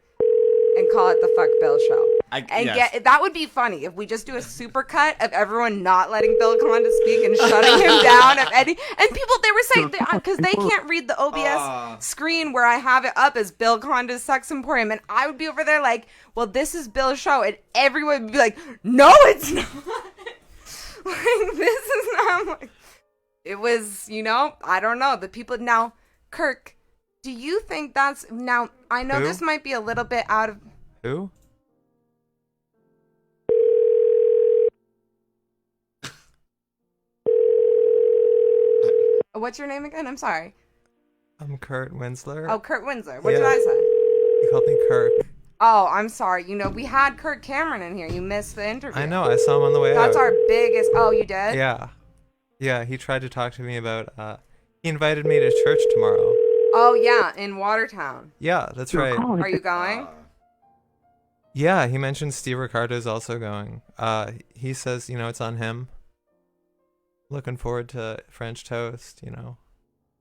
and call it the fuck Bill show. That would be funny if we just do a supercut of everyone not letting Bill Conda speak and shutting him down. And people, they were saying, because they can't read the OBS screen where I have it up as Bill Conda's Sex Emporium, and I would be over there like, well, this is Bill's show, and everyone would be like, no, it's not. This is not. It was, I don't know. The people now, Kirk. Do you think that's now? I know Who? this might be a little bit out of. Who? What's your name again? I'm sorry. I'm Kurt Winsler. Oh, Kurt Winsler. What Yeah. did I say? You called me Kirk. Oh, I'm sorry. We had Kirk Cameron in here. You missed the interview. I know. I saw him on the way That's out. our biggest. Oh, you did? Yeah. Yeah, he tried to talk to me about, he invited me to church tomorrow. Oh, yeah, in Watertown. Yeah, that's right. Are you going? Yeah, he mentioned Steve Ricardo's also going. He says, it's on him. Looking forward to French toast,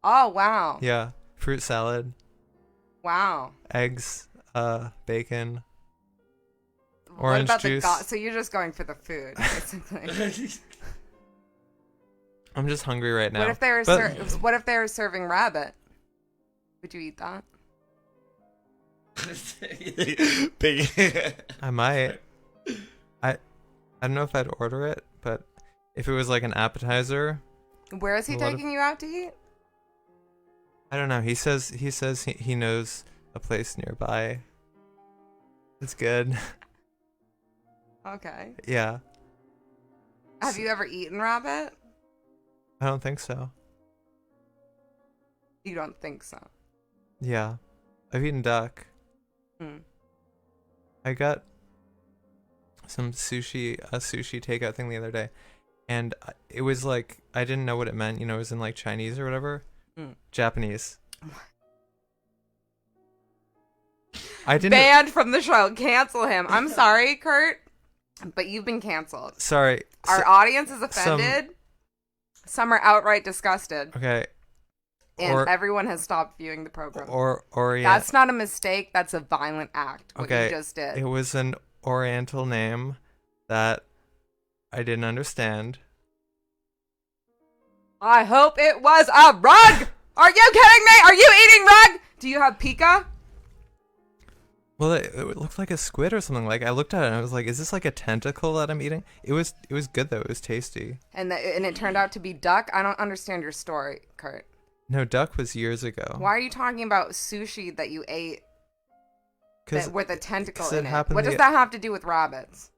Oh, wow. Yeah, fruit salad, Wow. eggs, bacon, What orange about juice. so you're just going for the food, basically. I'm just hungry right now. What if they were But- What if they were serving rabbit? Would you eat that? Big. I might. I don't know if I'd order it, but if it was like an appetizer, Where is he What if- taking you out to eat? I don't know. He says he knows a place nearby. It's good. Okay. Yeah. Have you ever eaten rabbit? I don't think so. You don't think so. Yeah. I've eaten duck. Hmm. I got some sushi, a sushi takeout thing the other day, and it was like, I didn't know what it meant. It was in like Chinese or whatever. Mm. Japanese. I didn't. Banned from the show. Cancel him. I'm sorry, Kurt, but you've been canceled. Sorry. Our audience is offended. Some are outright disgusted. Okay. And everyone has stopped viewing the program. Orient. That's not a mistake. That's a violent act. What Okay. you just did. It was an Oriental name that I didn't understand. I hope it was a rug. Are you kidding me? Are you eating rug? Do you have pica? Well, it looked like a squid or something. Like I looked at it and I was like, "Is this like a tentacle that I'm eating?" It was good though. It was tasty. And it turned out to be duck. I don't understand your story, Kurt. No, duck was years ago. Why are you talking about sushi that you ate with a tentacle in it? What does that have to do with rabbits?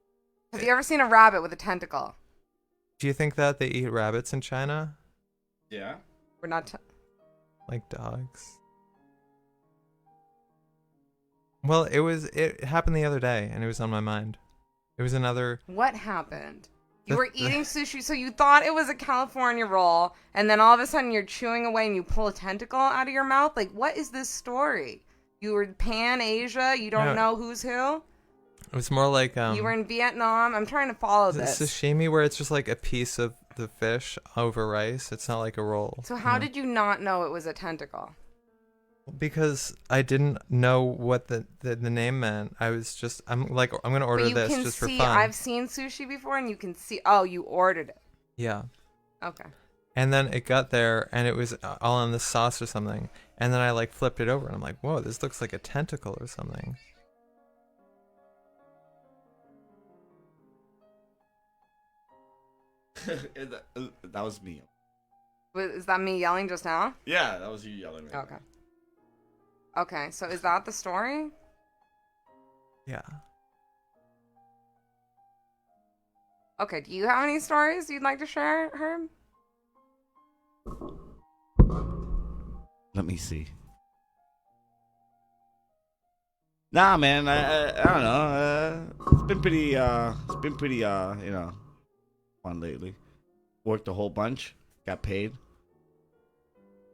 Have you ever seen a rabbit with a tentacle? Do you think that they eat rabbits in China? Yeah. We're not. Like dogs. Well, it happened the other day, and it was on my mind. It was another... What happened? You were eating sushi, so you thought it was a California roll, and then all of a sudden you're chewing away and you pull a tentacle out of your mouth? Like, what is this story? You were Pan-Asia, you don't know who's who? It was more like... you were in Vietnam? I'm trying to follow this. Sashimi, where it's just like a piece of the fish over rice. It's not like a roll. So how did you not know it was a tentacle? Because I didn't know what the name meant. I was just, I'm going to order this just for fun. I've seen sushi before and you can see, oh, you ordered it. Yeah. Okay. And then it got there and it was all on the sauce or something. And then I like flipped it over and I'm like, whoa, this looks like a tentacle or something. That was me. Is that me yelling just now? Yeah, that was you yelling. Right Okay. Okay, so is that the story? Yeah. Okay, do you have any stories you'd like to share, Herb? Let me see. Nah, man, I don't know. It's been pretty, fun lately. Worked a whole bunch, got paid.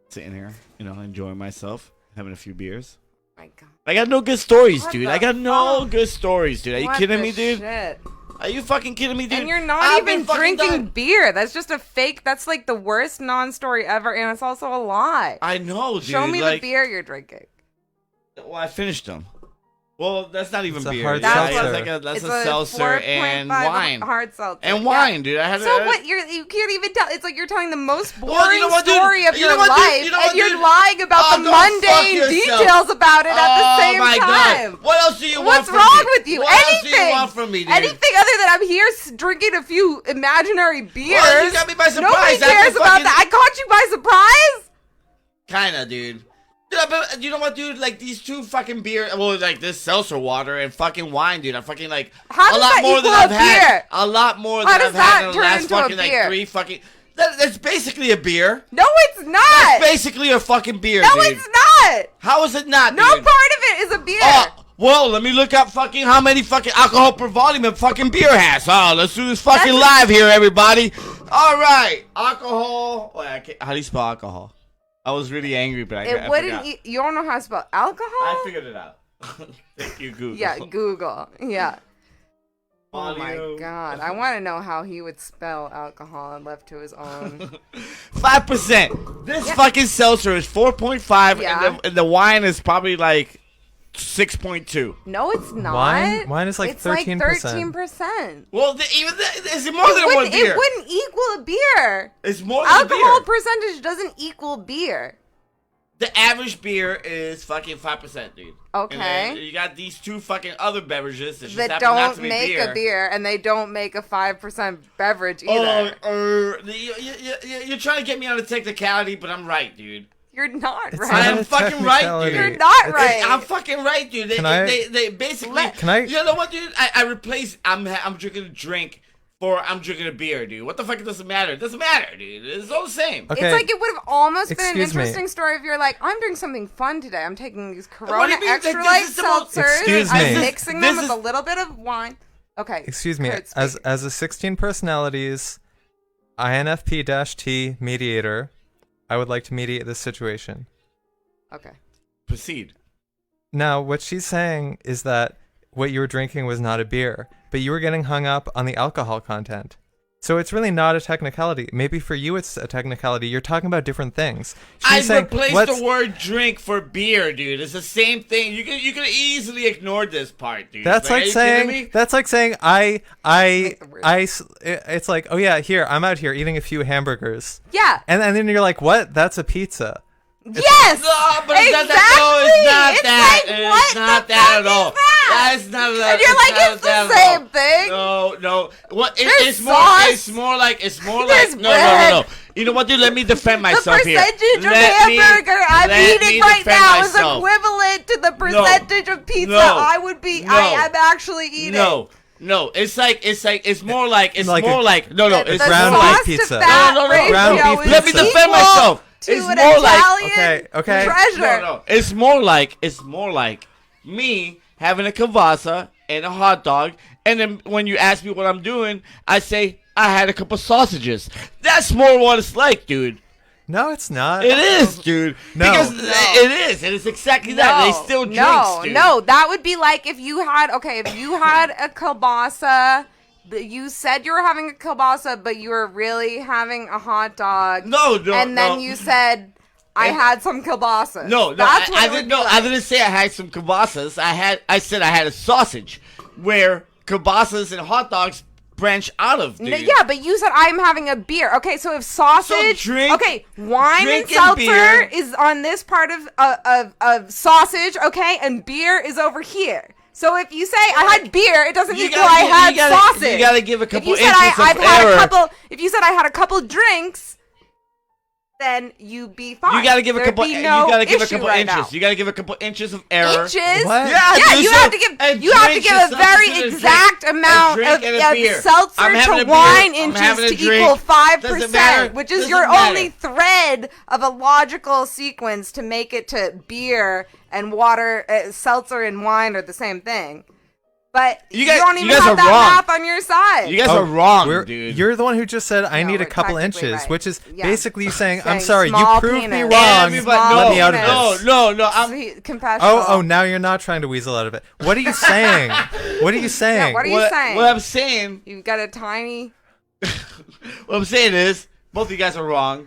Sitting here, enjoying myself. Having a few beers. My God. I got no good stories, dude. I got no good stories, dude. Are you kidding me, dude? Shit? Are you fucking kidding me, dude? And you're not even drinking beer. That's just a fake. That's like the worst non-story ever, and it's also a lie. I know, dude. Show me the beer you're drinking. Well, I finished them. Well, that's not even It's a beer. hard Yeah, seltzer. that's a seltzer and 4.5 wine. Hard seltzer. And wine, dude. I had So what? You can't even tell. It's like you're telling the most boring Well, you know what, dude? story of You know your what, dude? life, You know what, and you're dude? lying about Oh, the go fuck mundane yourself. details about it at the same my time. God. What else do you want What's from wrong me? with you? What Anything? else do you want from me, dude? Anything other than I'm here drinking a few imaginary beers. Well, you got me by surprise. Nobody cares about that. I caught you by surprise. Kinda, dude. Dude, but you know what, dude? Like these two fucking beer, well, like this seltzer water and fucking wine, dude. I'm fucking like How does a lot that more than equal I've a had. beer? A lot more How than does I've had that in the turn last into a fucking like beer? 3 fucking. That's basically a beer. No, it's not. That's basically a fucking beer, No, dude. it's not. How is it not? No dude? part of it is a beer. Well, let me look up fucking how many fucking alcohol per volume a fucking beer has. Oh, let's do this fucking live here, everybody. All right, alcohol. Wait, how do you spell alcohol? I was really angry, but I wouldn't. forgot. You don't know how to spell alcohol? I figured it out. Thank you, Google. Yeah, Google. Yeah. Oh my Volume. God! I want to know how he would spell alcohol and left to his own. 5%. This fucking seltzer is 4.5, Yeah. and the wine is probably like 6.2. No, it's not. Wine is like it's 13%. like 13%. Well, is it more than one beer? It wouldn't equal a beer. It's more than Alcohol a beer. percentage doesn't equal beer. The average beer is fucking 5%, dude. Okay. And then you got these two fucking other beverages that just That happen not don't to be make beer. a beer, and they don't make a 5% beverage either. You're trying to get me on a technicality, but I'm right, dude. You're not It's right. I not am a fucking right, technicality. dude. You're not right. I'm fucking right, dude. They basically. Can I- You know what, dude? I replace. I'm drinking a drink for I'm drinking a beer, dude. What the fuck? It doesn't matter. It doesn't matter, dude. It's all the same. Okay. It's like it would have almost been an Excuse me. interesting story if you're like, I'm doing something fun today. I'm taking these What do Corona you mean? Extra This Light is the most- seltzers. Excuse I'm me. mixing them This with is- a little bit of wine. Okay. Excuse me, Kurt, as speak. a 16 personalities INFP-T mediator, I would like to mediate this situation. Okay. Proceed. Now, what she's saying is that what you were drinking was not a beer, but you were getting hung up on the alcohol content. So it's really not a technicality. Maybe for you it's a technicality. You're talking about different things. I She's saying, replaced what's- the word drink for beer, dude. It's the same thing. You could easily ignore this part, dude. That's Are like you kidding me? saying. That's like saying Make the word. It's like, oh yeah, here I'm out here eating a few hamburgers, Yeah. and then you're like, what? That's a pizza. Yes. No, but it's not exactly. that. No, it's not It's that. like, It's what not the that fuck at all. is that? That's not that. And you're like, not it's that the at all. same thing. No. What? There's It's more. sauce. It's more like. It's more There's like. bread. No. You know what, dude? Let me defend The myself here. percentage of Let me- hamburger I'm let eating me right defend now is myself. equivalent to the percentage of pizza No. I would be. No. I am actually eating. No. It's more like. It's Like more a- like. No. The It's ground more sauce like. beef to pizza. fat No. ratio Ground beef is Let me defend equal myself. to It's an more like. Italian Okay. treasure. No. It's more like me having a kibasa and a hot dog, and then when you ask me what I'm doing, I say I had a couple sausages. That's more what it's like, dude. No, it's not. It is, dude. No. Because it is. It is exactly that. They still drinks, dude. No, that would be like if you had a kielbasa, but you said you were having a kielbasa, but you were really having a hot dog. No, and then you said I had some kielbasa. No, That's what I it would didn't. be No, like. I didn't say I had some kibasas. I said I had a sausage, where kibasas and hot dogs branch out of, dude. No, yeah, but you said I'm having a beer. Okay, so if sausage, wine and drink and seltzer beer. is on this part of sausage, okay, and beer is over here. So if you say I had beer, it doesn't equal I had sausage. You gotta give a If couple you said inches of error. if you said I had a couple drinks, then you'd be fine. You gotta give a There'd couple. be You no gotta give a issue couple right inches. now. You gotta give a couple inches of error. Inches? What? Yeah, Yeah, dude, you so have to give a you have to drink give is a very substitute a exact drink. amount A drink and a beer. of seltzer I'm having to a beer. wine I'm having inches a to drink. equal Doesn't matter. 5%, which is Doesn't your matter. only thread of a logical sequence to make it to beer and water. Seltzer and wine are the same thing. But you don't even guys have are that wrong. math on your side. You guys are wrong, dude. You're the one who just said I No, need a we're couple technically inches, right. which is Yeah. basically you saying, I'm Saying sorry, you small proved me penis. wrong. Everybody, Let me out of penis. this. No. I'm. Sweet confession. Oh, now you're not trying to weasel out of it. What are you saying? What are you saying? what are you saying? What I'm saying. You've got a tiny. What I'm saying is, both of you guys are wrong.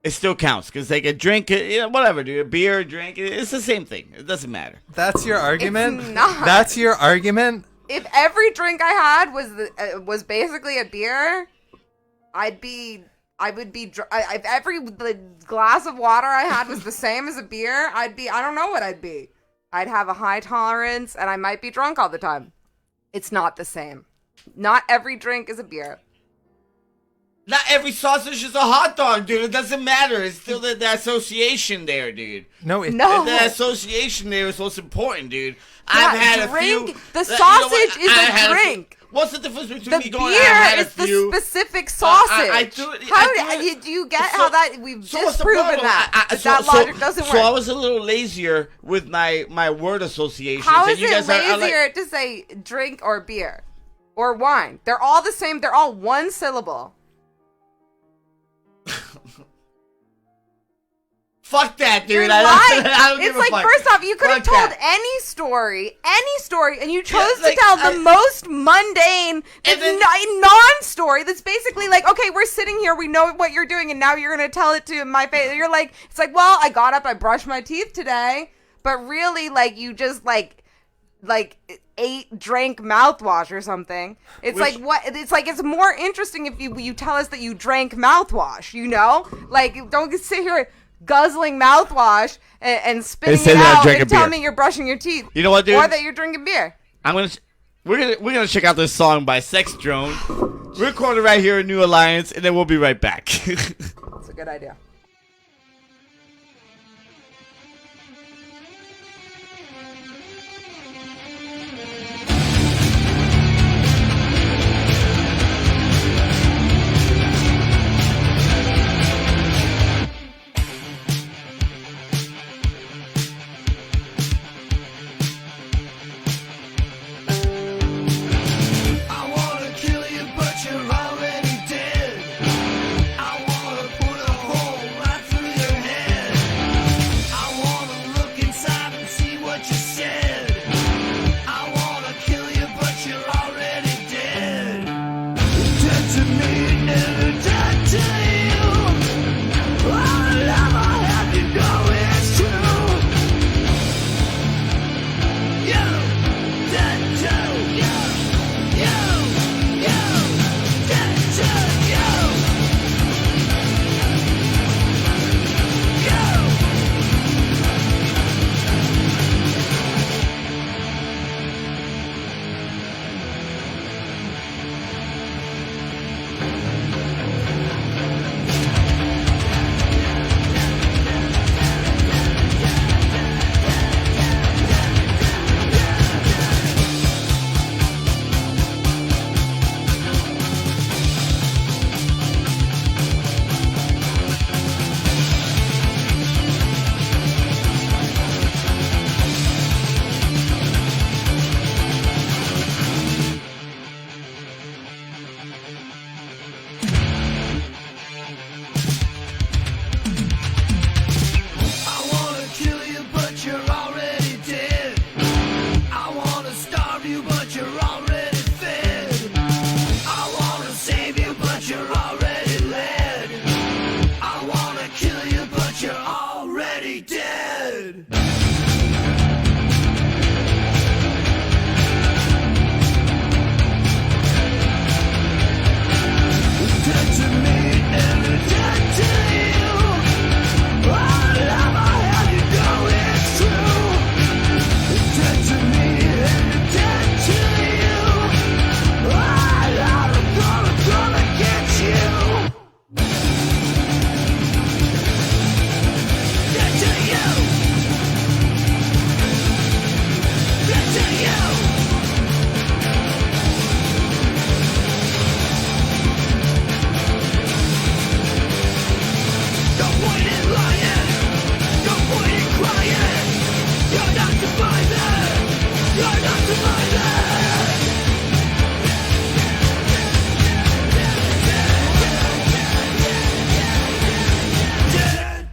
It still counts because they can drink it, whatever, dude. A beer, a drink, it's the same thing. It doesn't matter. That's your argument? It's not. That's your argument? If every drink I had was basically a beer, I would be. If every glass of water I had was the same as a beer, I don't know what I'd be. I'd have a high tolerance, and I might be drunk all the time. It's not the same. Not every drink is a beer. Not every sausage is a hot dog, dude. It doesn't matter. It's still the association there, dude. No. The association there is what's important, dude. I've had drink. a few. The sausage is a drink. What's the difference between The me going? beer I've had a is the few. specific sausage. I do it- How I do it- do you get So- how that we've So what's the disproven problem? that? That logic doesn't So I work. was a little lazier with my word associations. How and is you it guys are like- lazier to say drink or beer or wine? They're all the same. They're all one syllable. Fuck that, dude. You're I lying. don't It's give a like, fuck. first off, you could have Fuck told that. any story, and you chose like, to tell the most mundane, And then- non-story. That's basically like, okay, we're sitting here, we know what you're doing, and now you're gonna tell it to my face. You're like, it's like, well, I got up, I brushed my teeth today, but really, like, you just like drank mouthwash or something. It's Which- like what? It's like it's more interesting if you tell us that you drank mouthwash. You know, like don't sit here guzzling mouthwash and spitting say it that I'm out drinking and tell beer. me you're brushing your teeth. You know what, dude? Or that you're drinking beer. We're gonna check out this song by Sex Drone. We're recording right here in New Alliance, and then we'll be right back. That's a good idea. I wanna kill you, but you're already dead. I wanna put a hole right through your head. I wanna look inside and see what you said. dead. Dead to me and dead to you. All of I have you know it's true. Dead to me and dead to you. All of I'm gonna get you. Dead to you. Dead to you. No point in lying, no point in crying. You're not surviving, you're not surviving. Dead. Dead. Dead.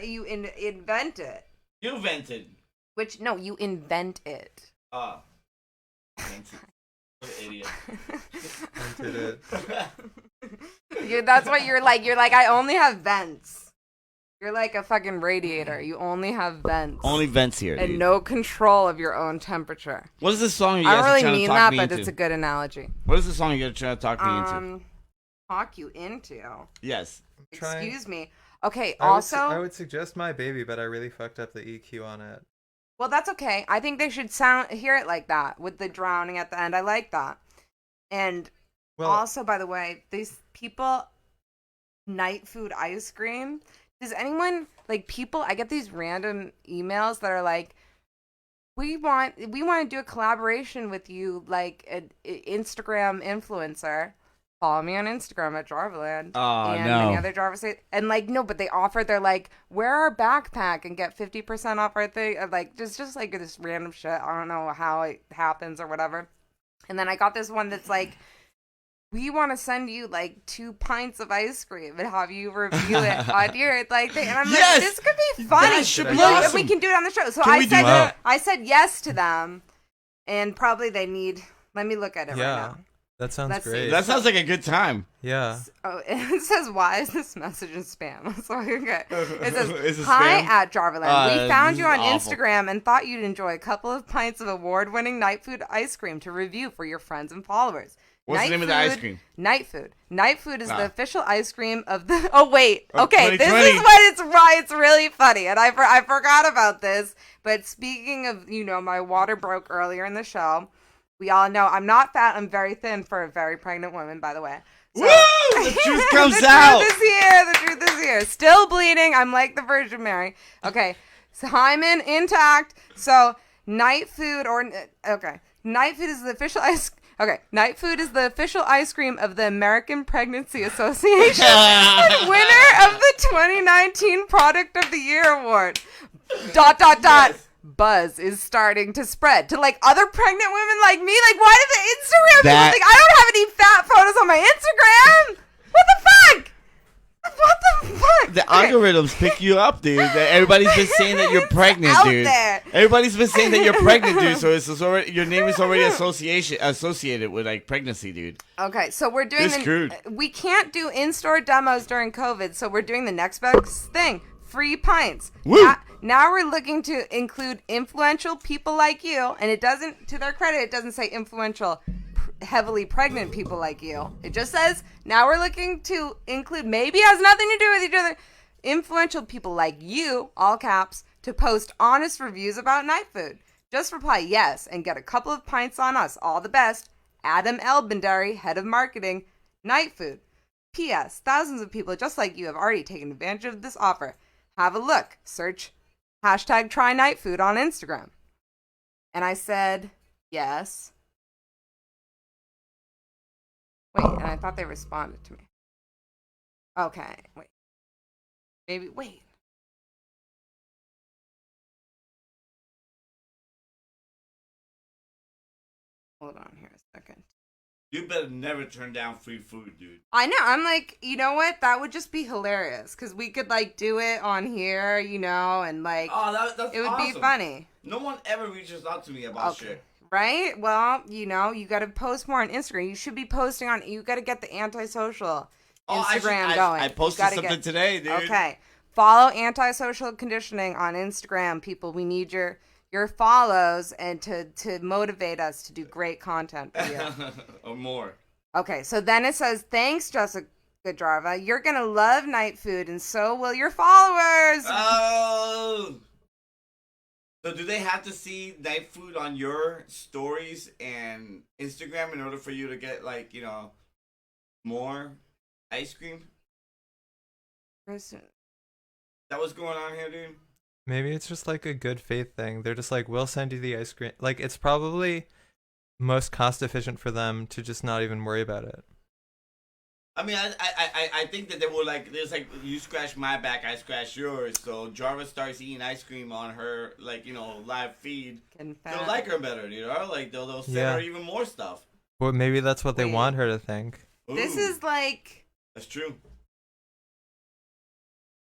You invent it. You vented. Which, no, you invent it. Ah. Vented. What an idiot. Invented it. That's what you're like. You're like, I only have vents. You're like a fucking radiator. You only have vents. Only vents here. and Dude. no control of your own temperature. What is this song you I guys don't are really trying mean to talk that, me but into? it's a good analogy. What is the song you're trying to talk me into? Talk you into. Yes. Trying- Excuse me. Okay, I would also, I would suggest My Baby, but I really fucked up the EQ on it. well, that's okay. I think they should hear it like that with the drowning at the end. I like that. And Well, also, by the way, these people, night food ice cream. Does anyone like people? I get these random emails that are like, we want to do a collaboration with you, like an Instagram influencer. Follow me on Instagram at Jarvaland. Oh, and no. many other Jarva say, and like no, but they offer. They're like, wear our backpack and get 50% off our thing. Like just like this random shit. I don't know how it happens or whatever. And then I got this one that's like, we want to send you like 2 pints of ice cream and have you review it on your like thing. And I'm Yes! like, this could be funny. That should be Look, awesome. we can do it on the show. So Can I we do said that? I said yes to them, and probably they need. Let me look at it right yeah, now. that sounds Let's see. great. That sounds like a good time. Yeah. Oh, it says, why is this message in spam? So, okay. It says, Is it hi spam? at Jarvaland. We found this you is on awful. Instagram and thought you'd enjoy a couple of pints of award-winning night food ice cream to review for your friends and followers. What's the name of the ice cream? Night Food. Night Food is Ah. the official ice cream of the... Oh, wait. Of Okay, this 2020. is what it's right. It's really funny, and I forgot about this. But speaking of, my water broke earlier in the show. We all know I'm not fat. I'm very thin for a very pregnant woman, by the way. So, Woo! The truth comes the out. Truth is here. The truth is here. Still bleeding. I'm like the Virgin Mary. Okay. So hymen intact. So night food Night food is the official ice. Okay. Night food is the official ice cream of the American Pregnancy Association. And winner of the 2019 Product of the Year award. ... Yes. Buzz is starting to spread to like other pregnant women like me. Like, why did the Instagram people That- think I don't have any fat photos on my Instagram? What the fuck? What the fuck? The Okay. algorithms pick you up, dude. Everybody's been saying that you're pregnant, out dude. there. Everybody's been saying that you're pregnant, dude. So it's already, your name is already associated with like pregnancy, dude. Okay, so we're doing You're screwed. we can't do in-store demos during COVID, so we're doing the next best thing. Free pints. Woo! Now we're looking to include influential people like you, and it doesn't, to their credit, it doesn't say influential, heavily pregnant people like you. It just says, now we're looking to include, maybe it has nothing to do with each other, influential people like you, all caps, to post honest reviews about night food. Just reply yes and get a couple of pints on us. All the best. Adam Elbendary, head of marketing, Night Food. P.S. Thousands of people just like you have already taken advantage of this offer. Have a look. Search hashtag try night food on Instagram. And I said, yes. Wait, and I thought they responded to me. Okay, wait. Maybe, wait. Hold on here a second. You better never turn down free food, dude. I know. I'm like, you know what? That would just be hilarious because we could like do it on here, you know, and like That's it would awesome. be funny. No one ever reaches out to me about shit. Right? Well, you know, you got to post more on Instagram. You should be posting on. You got to get the antisocial Instagram going. I posted something today, dude. Okay. Follow Antisocial Conditioning on Instagram, people. We need your follows and to motivate us to do great content for you. Or more. Okay, so then it says, thanks, Jessica Jarva. You're going to love night food, and so will your followers. Oh! So do they have to see night food on your stories and Instagram in order for you to get, like, you know, more ice cream? Is that what's going on here, dude? Maybe it's just like a good faith thing. They're just like, we'll send you the ice cream. Like, it's probably most cost efficient for them to just not even worry about it. I mean, I think that they were like, there's like, you scratch my back, I scratch yours. So Jarva starts eating ice cream on her, like, you know, live feed. They'll like her better, you know? Like, they'll send her even more stuff. Well, maybe that's what they want her to think. Ooh, this is like... That's true.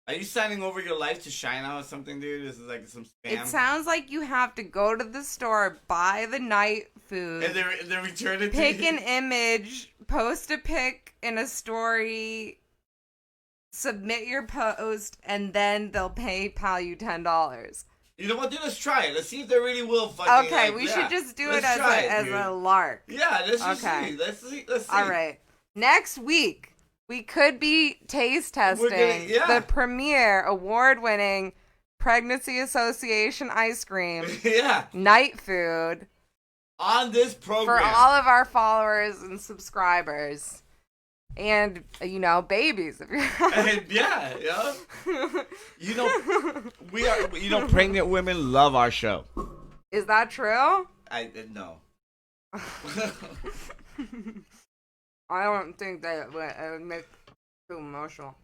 Are you signing over your life to Shine Out or something, dude? This is like some spam. It sounds like you have to go to the store, buy the night food, and they return it. Pick an image, post a pic in a story, submit your post, and then they'll PayPal you $10. You know what, dude? Let's try it. Let's see if they really will fucking. Okay, like, we should just do it as a lark. Yeah, let's just see. Let's see. All right. Next week, we could be taste testing the premier award-winning Pregnancy Association ice cream. Night food. On this program. For all of our followers and subscribers. And, you know, babies. If you're You know, pregnant women love our show. Is that true? No. I don't think that it would make too emotional.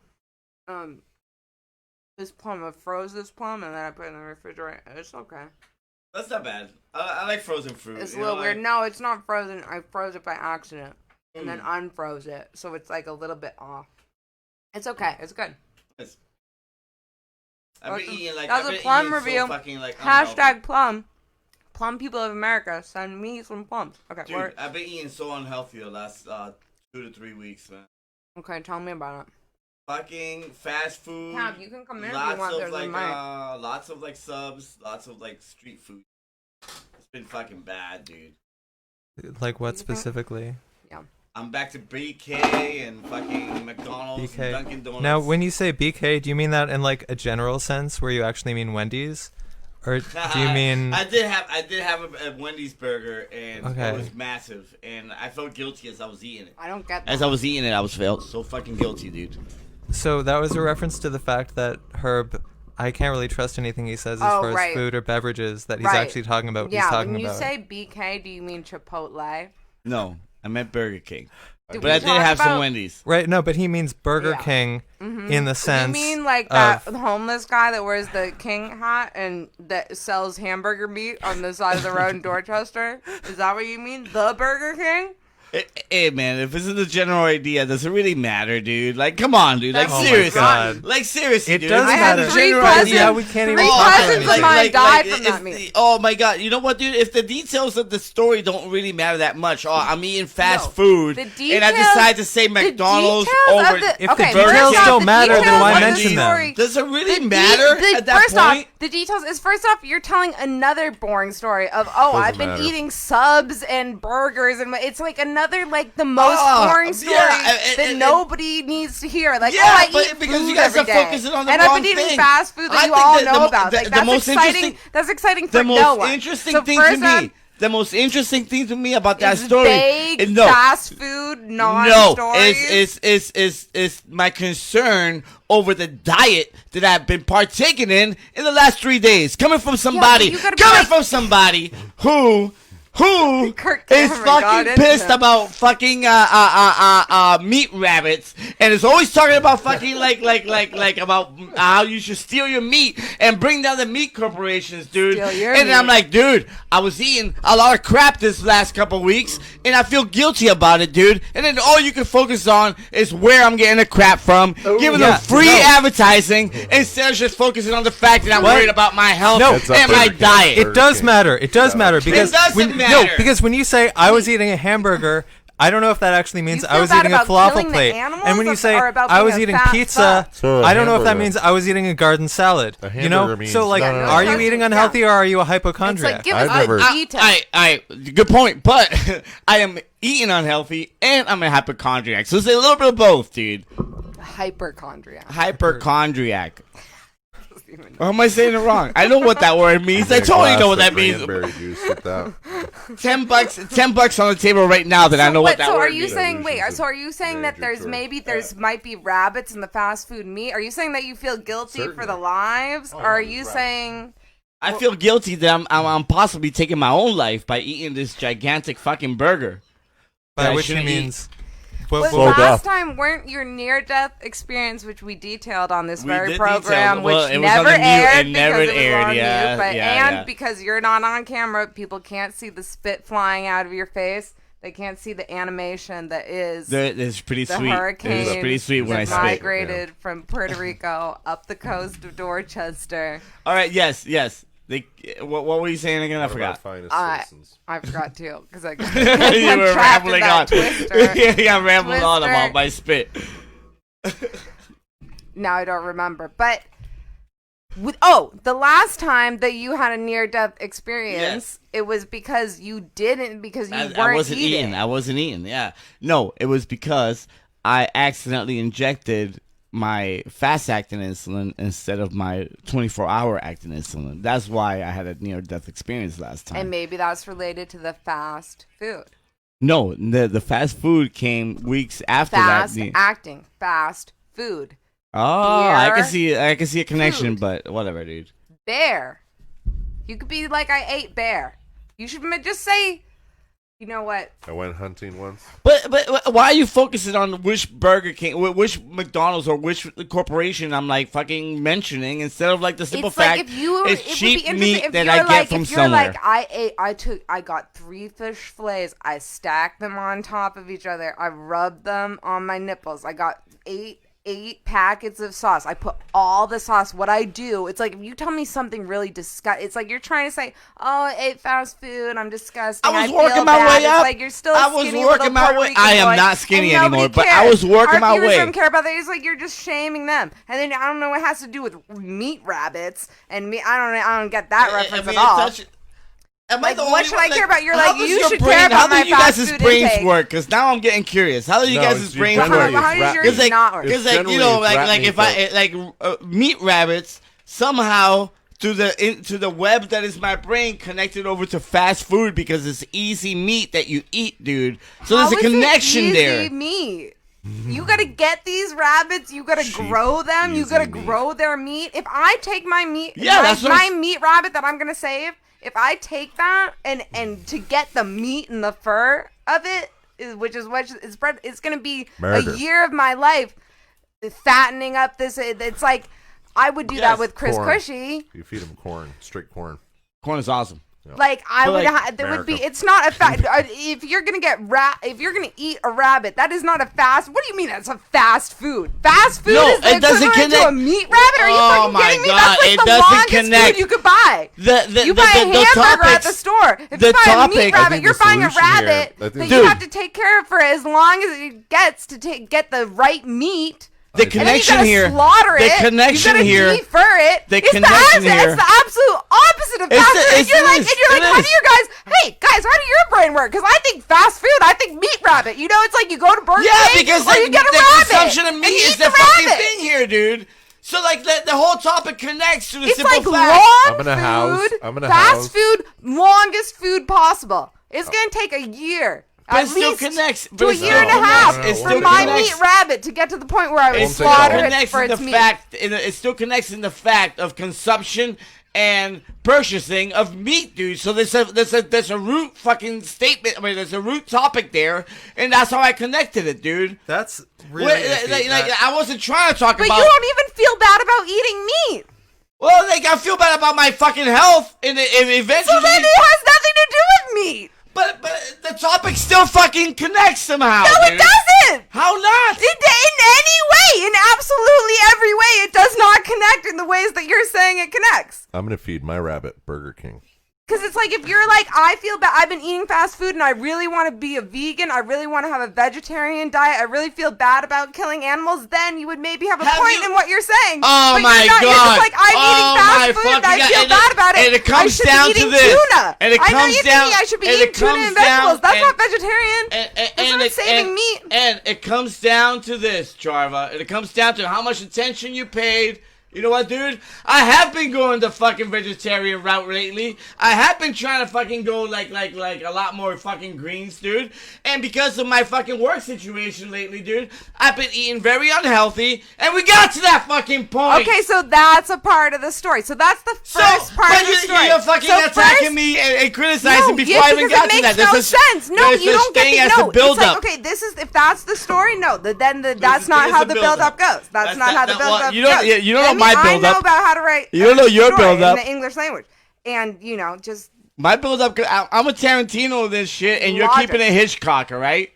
This plum, I froze this plum and then I put it in the refrigerator. It's okay. That's not bad. I like frozen fruit. It's a little weird. No, it's not frozen. I froze it by accident and then unfroze it, so it's like a little bit off. It's okay. It's good. I've been eating like that's a plum review. So fucking, like, # plum. Plum people of America, send me some plums. Okay, dude, I've been eating so unhealthy the last 2 to 3 weeks, man. Okay, tell me about it. Fucking fast food. Cam, you can come in if you want. There's like, a mic. lots of like subs, lots of like street food. It's been fucking bad, dude. Like what specifically? Yeah. I'm back to BK and fucking McDonald's BK. and Dunkin' Donuts. Now, when you say BK, do you mean that in like a general sense, where you actually mean Wendy's, or do you mean? I did have a Wendy's burger, and Okay. it was massive, and I felt guilty as I was eating it. I don't get that. As I was eating it, I was felt so fucking guilty, dude. So that was a reference to the fact that Herb, I can't really trust anything he says as far as food or beverages that he's actually talking about. What he's talking when you about. say BK, do you mean Chipotle? No, I meant Burger King. Did But I did have some Wendy's. Right, no, but he means Burger King in the sense. You mean like that homeless guy that wears the king hat and that sells hamburger meat on the side of the road in Dorchester? Is that what you mean? The Burger King? Hey man, if this is the general idea, does it really matter, dude? Like, come on, dude. Like, Oh my seriously. God. Like, seriously, It dude. does I had matter. 3 General cousins. idea. we can't even 3 talk about cousins it. of mine died from that meat. Oh my god, you know what, dude? If the details of the story don't really matter that much, I'm eating fast food, the and I decide to say McDonald's over. If the details don't matter, then why mention them? Does it really matter at that first point? off, the details is first off, you're telling another boring story of I've been eating subs and burgers, and it's like another like the most boring story that nobody needs to hear. Like, I eat because food you guys every are day. focusing on the and wrong I've been eating thing. fast food that I you think all that know about. Like, that's most exciting. interesting- That's exciting for The no most one. interesting So thing first to off, me. The most interesting thing to me about that it's story vague, fast food, non-stories. is my concern over the diet that I've been partaking in the last 3 days. Coming from somebody, you gotta be like- from somebody who who Kirk is Cameron got fucking into pissed it. about fucking meat rabbits and is always talking about fucking like about how you should steal your meat and bring down the meat corporations, dude. Steal your And I'm meat. like, dude, I was eating a lot of crap this last couple weeks and I feel guilty about it, dude. And then all you can focus on is where I'm getting the crap from, giving them free advertising instead of just focusing on the fact that I'm worried about my health and my diet. It does matter. It does matter because doesn't No, matter. because when you say I was eating a hamburger, I don't know if that actually means You I feel was bad eating a about falafel killing the plate. animals And when you or- say or about I being was a eating fat pizza, fuck? So a I don't know if that hamburger- means I was eating a garden salad. A You know, hamburger means- so like, no, no, no, are no. you eating Yeah. unhealthy or are you a It's hypochondriac? like, give I've us never- the details. Good point, but I am eating unhealthy and I'm a hypochondriac, so it's a little bit of both, dude. Hypochondriac. Hypochondriac. Or am I saying it wrong? I know what that word means. I totally know what that means. Cranberry juice with that. $10 on the table right now that I know what that so word are you means. saying? Wait. Illusions So are you saying that major there's crap. might be rabbits in the fast food meat? Are you saying that you feel guilty for Certainly. the lives, or are you saying? I feel guilty that I'm possibly taking my own life by eating this gigantic fucking burger. By that I which he shouldn't eat. means. But Slow last death. time, weren't your near-death experience, which we detailed on this We very did program, detail- well, which it was on never the mute aired and never because it was aired, on yeah, mute, but, yeah, and yeah. because you're not on camera, people can't see the spit flying out of your face. They can't see the animation that is It's pretty the sweet. hurricane It's pretty sweet when I that spit. migrated from Puerto Rico up the coast of Dorchester. All right, yes. What were you saying again? I forgot. I forgot too because I You were trapped in rambling that on. twister. Yeah, rambling on Twister. about my spit. Now I don't remember, but the last time that you had a near-death experience, it was because you weren't I wasn't eating. eating. I wasn't eating. Yeah. No, it was because I accidentally injected my fast-acting insulin instead of my 24-hour acting insulin. That's why I had a near-death experience last time. And maybe that's related to the fast food. No, the fast food came weeks after Fast that. acting, fast food. Oh, Beer, I can see a connection, food. but whatever, dude. Bear. You could be like, I ate bear. You should just say, you know what? I went hunting once. But why are you focusing on which Burger King, which McDonald's, or which corporation I'm like fucking mentioning instead of like the simple It's fact like if you, it's it would cheap be interesting meat if that you're I get like, from if you're somewhere. like, I got 3 fish fillets, I stacked them on top of each other, I rubbed them on my nipples, I got 8 packets of sauce. I put all the sauce. What I do, it's like if you tell me something really disgusting, it's like you're trying to say, "Oh, I ate fast food. I'm disgusting." I was feel working my bad." way It's up. like you're still a I was skinny working little my Puerto way- Rican I am boy, not skinny and nobody anymore, but I cares. was working Our my viewers way. don't care about that. It's like you're just shaming them, and then I don't know what it has to do with meat rabbits and me. I don't get that reference at all. Am I Like, the what only should one? I care about? You're how like, does you your should brain, care about how my do you fast guys' food brains intake. work? Because now I'm getting curious. How do you No, guys' it's brains generally- work? How does yours It's like, not work? Because like you generally know, it's rat like meat, if I meat rabbits somehow to the web that is my brain connected over to fast food because it's easy meat that you eat, dude. So How there's a is it connection easy there. meat? You gotta get these rabbits. You gotta Cheap, grow them. You easy gotta meat. grow their meat. If I take my meat, Yeah, that's what my I'm- meat rabbit that I'm gonna save. If I take that and to get the meat and the fur of it, which is what is bred, it's gonna be Murder. a year of my life fattening up this. It's like I would do Yes. that with Chris Corn. Cushy. You feed them corn, straight corn. Corn is awesome. Like I But, would, like, there would be. America. It's not a fact. If you're gonna if you're gonna eat a rabbit, that is not a fast. What do you mean that's a fast food? Fast food No, is the it doesn't equivalent to connect. a meat rabbit. Are you Oh fucking my kidding me? God, That's like it the doesn't longest connect. food you could buy. You buy a hamburger at the store. If the you buy a topic- meat I rabbit, think you're the buying a solution here- rabbit I think that the- you Dude. have to take care of for as long as it gets to get the right meat. The And then you connection gotta here. slaughter The it. connection you here. gotta defer it. The It's connection the here. It's the absolute opposite of It's fast the- food. And it's- you're it like, is. and you're It like, how is. do you guys? Hey guys, how do your brain work? Because I think fast food. I think meat rabbit. You know, it's like you go to Burger Yeah, King because or you get a the rabbit. consumption of and meat you is eat the fucking rabbit. thing here, dude. So like the whole topic connects to the It's simple like fact. I'm gonna house- food, I'm gonna fast house- food, longest food possible. It's gonna take a year. But At it still least connects. to But a it year and a still half connects. It for still my connects. meat rabbit to get to the point where I would It still slaughter it connects for in its the meat. fact. It still connects in the fact of consumption and purchasing of meat, dude. So there's a root fucking statement. I mean, there's a root topic there, and that's how I connected it, dude. That's really iffy. I wasn't trying to talk But about. you don't even feel bad about eating meat. Well, like I feel bad about my fucking health, and eventually. So then it has nothing to do with meat. But the topic still fucking connects somehow. No, dude. it doesn't. How not? In any way, in absolutely every way, it does not connect in the ways that you're saying it connects. I'm gonna feed my rabbit Burger King. Because it's like if you're like, I feel bad, I've been eating fast food and I really want to be a vegan, I really want to have a vegetarian diet, I really feel bad about killing animals, then you would maybe have a point in what you're saying. Oh but my you're not. God. You're just like, I'm eating fast food and I feel bad about it. And it comes I should down be to eating this. tuna. And it I know comes you down. think I should be and eating it tuna comes and vegetables. down, That's and- not vegetarian. That's not saving meat. And it comes down to this, Jarva. And it comes down to how much attention you paid. You know what, dude? I have been going the fucking vegetarian route lately. I have been trying to fucking go like a lot more fucking greens, dude. And because of my fucking work situation lately, dude, I've been eating very unhealthy. And we got to that fucking point. Okay, so that's a part of the story. So that's the first part of the story. You're fucking So attacking first- me and criticizing before I even because got it to that. makes no sense. No, there's you such don't get thing the as no. the build It's like, up. okay, this is if that's the story. No, then that's There's not how the build-up. build up goes. That's not how the build up you don't- goes. you don't know I mean, my I build-up. know about how to write. You don't know your story build-up. in the English language, and just My build up, I'm a Tarantino of this shit, and you're Logic. keeping it Hitchcock, all right?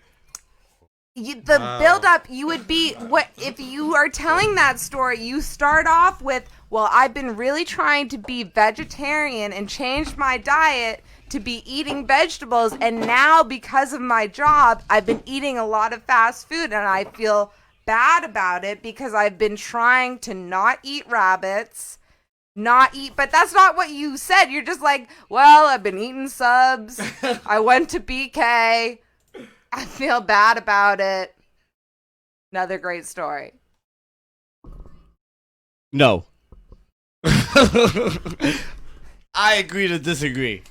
the build up. You would be what if you are telling that story. You start off with, well, I've been really trying to be vegetarian and changed my diet to be eating vegetables, and now because of my job, I've been eating a lot of fast food, and I feel bad about it because I've been trying to not eat rabbits, but that's not what you said. You're just like, well, I've been eating subs. I went to BK. I feel bad about it. Another great story. No. I agree to disagree.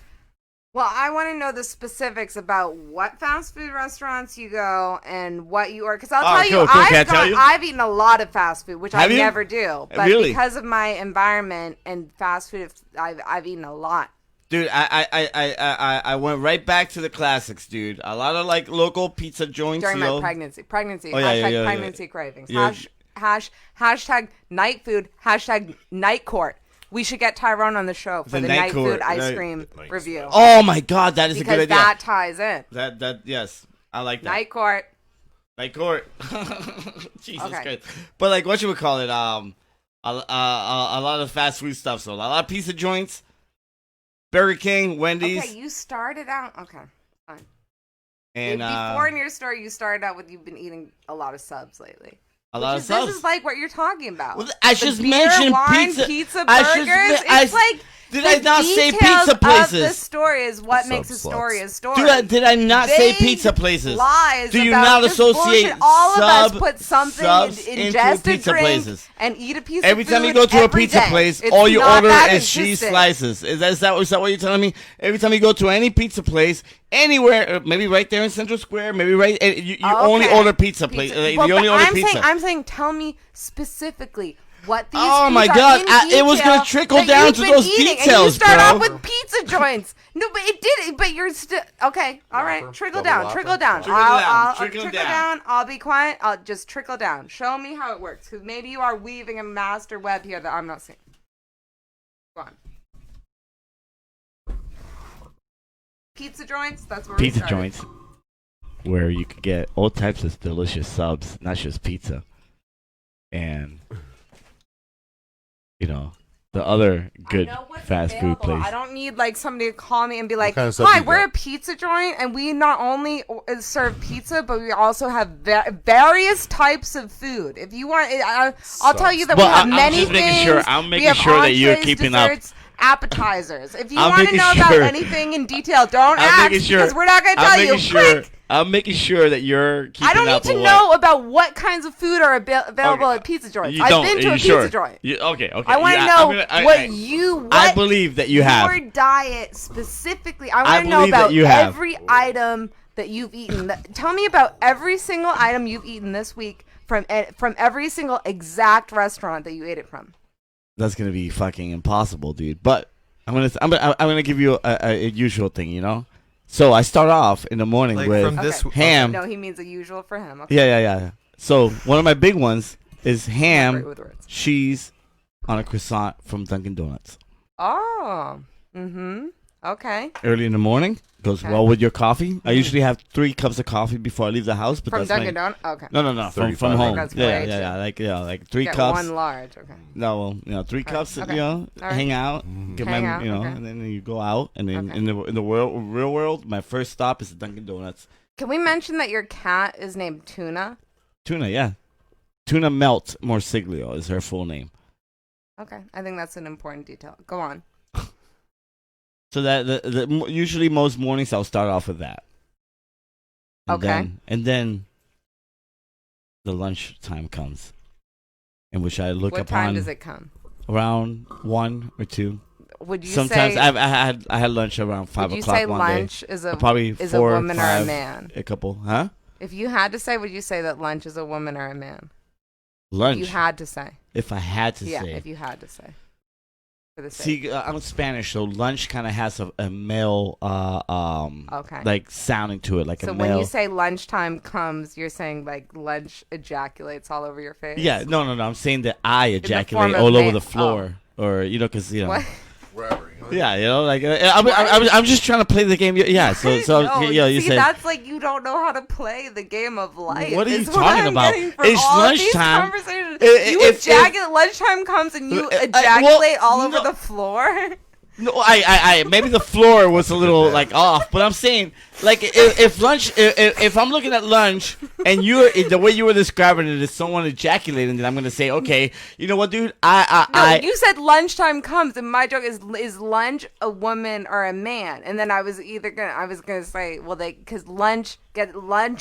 Well, I want to know the specifics about what fast food restaurants you go and what you order. Because I'll tell you, cool. Can I tell you? I've eaten a lot of fast food, which I Have you? never do. But Really? because of my environment and fast food, I've eaten a lot. Dude, I went right back to the classics, dude. A lot of like local pizza joints. During my yo. pregnancy. Oh, yeah, Hashtag yeah. pregnancy cravings. Yeah. Hashtag night food. Hashtag night court. We should get Tyrone on the show for the night court, food ice right. cream review. Oh my God, that is a because good idea. that ties in. That yes, I like that. Night court. Night court. Jesus Okay. Christ. But like, what you would call it? A lot of fast food stuff. So a lot of pizza joints, Burger King, Wendy's, Okay, you started out. Okay, fine. and Before in your story, you started out with you've been eating a lot of subs lately. a lot of This subs. is like what you're talking about. Well, I The just beer, mentioned wine, pizza. burgers. I It's like did the I not say details pizza places? Of the story is what Sub makes a story sluts. a story. Did I not say Vague pizza places? Lies Do you about not this associate bullshit. All of us sub- put something subs in into ingest a pizza drink places? and eat a piece Every of time food you go to a every pizza day. place, It's all you not order that is cheese insistent. slices. Is that what you're telling me? Every time you go to any pizza place, anywhere, maybe right there in Central Square, maybe right, you only Okay. order pizza place. Well, you only but order I'm pizza. saying, I'm saying, tell me specifically what these. Oh foods my are God, in it was gonna detail trickle that down you've to been those eating. And you details, start bro. off with pizza joints. No, but it did. But you're still okay. All right, Whopper, trickle double down, Whopper. trickle down. Trickle down, I'll trickle trickle down. down. I'll be quiet. I'll just trickle down. Show me how it works, because maybe you are weaving a master web here that I'm not seeing. Go on. Pizza joints. That's where we Pizza started. joints where you could get all types of delicious subs, not just pizza. And the other good I know what's fast food available. place. I don't need like somebody to call me and be like, kind of stuff "Hi, you we're got?" a pizza joint, and we not only serve pizza, but we also have various types of food. If you want, I'll tell you that Well, we have I'm many just making things. sure- I'm We making have sure that you're entrees, keeping up. desserts, appetizers. If you I'm want to making know about sure- anything in detail, don't I'm ask making sure because we're not going to tell you. Quick. I'm making sure that you're keeping I don't up need to with know about what kinds of food are available Okay. at pizza joints. You I've don't, been to are a you sure? pizza joint. Okay. I want to know I believe that you have. Your diet specifically. I I want to know believe that about you have. every item that you've eaten. Tell me about every single item you've eaten this week from every single exact restaurant that you ate it from. that's gonna be fucking impossible, dude. But I'm gonna give you a usual thing, you know. So I start off in the morning Like with from this ham. No, he means a usual for him. Okay. Yeah. So one of my big ones is Great ham, with words. cheese on a croissant from Dunkin' Donuts. Oh. Okay. Early in the morning goes Okay. well with your coffee. I usually have 3 cups of coffee before I leave the house. But From that's Dunkin' my, Donuts? Okay. No. From 35. home. That's Yeah, great. like 3 Get cups. one large. Okay. No, well, 3 cups. Okay. You know, All right. hang out, get Hang my, out, okay. and then you go out, and then Okay. in the real world, my first stop is the Dunkin' Donuts. Can we mention that your cat is named Tuna? Tuna, yeah, Tuna Melt Morsiglio is her full name. Okay. I think that's an important detail. Go on. So that usually most mornings I'll start off with that. Okay. And then the lunch time comes, in which I look What upon time does it come? around 1 or 2. Would you Sometimes say I had lunch around 5 would you o'clock say one lunch day. is a Probably is 4 a or woman or 5, a man? a couple, huh? If you had to say, would you say that lunch is a woman or a man? Lunch. You had to say. If I had to Yeah, say. if you had to say. For the sake. See, I'm Spanish, so lunch kind of has a male, Okay. like sounding to it, like So a when male. you say lunchtime comes, you're saying like lunch ejaculates all over your face? Yeah, no. I'm saying that I the ejaculate form of all over man- the floor, or because What? Wherever. Yeah, like I'm just trying to play the game. Yeah, so No, you see, said. that's like you don't know how to play the game of life. What are you is talking I'm about? getting from It's all of these lunchtime. conversations. You If ejaculate. Lunchtime comes and you well, ejaculate all over no. the floor. No, I maybe the floor was a little like off, but I'm saying like if lunch, if I'm looking at lunch and the way you were describing it is someone ejaculating, then I'm gonna say, okay, you know what, dude, You said lunchtime comes, and my joke is lunch a woman or a man? And then I was gonna say, well, because lunch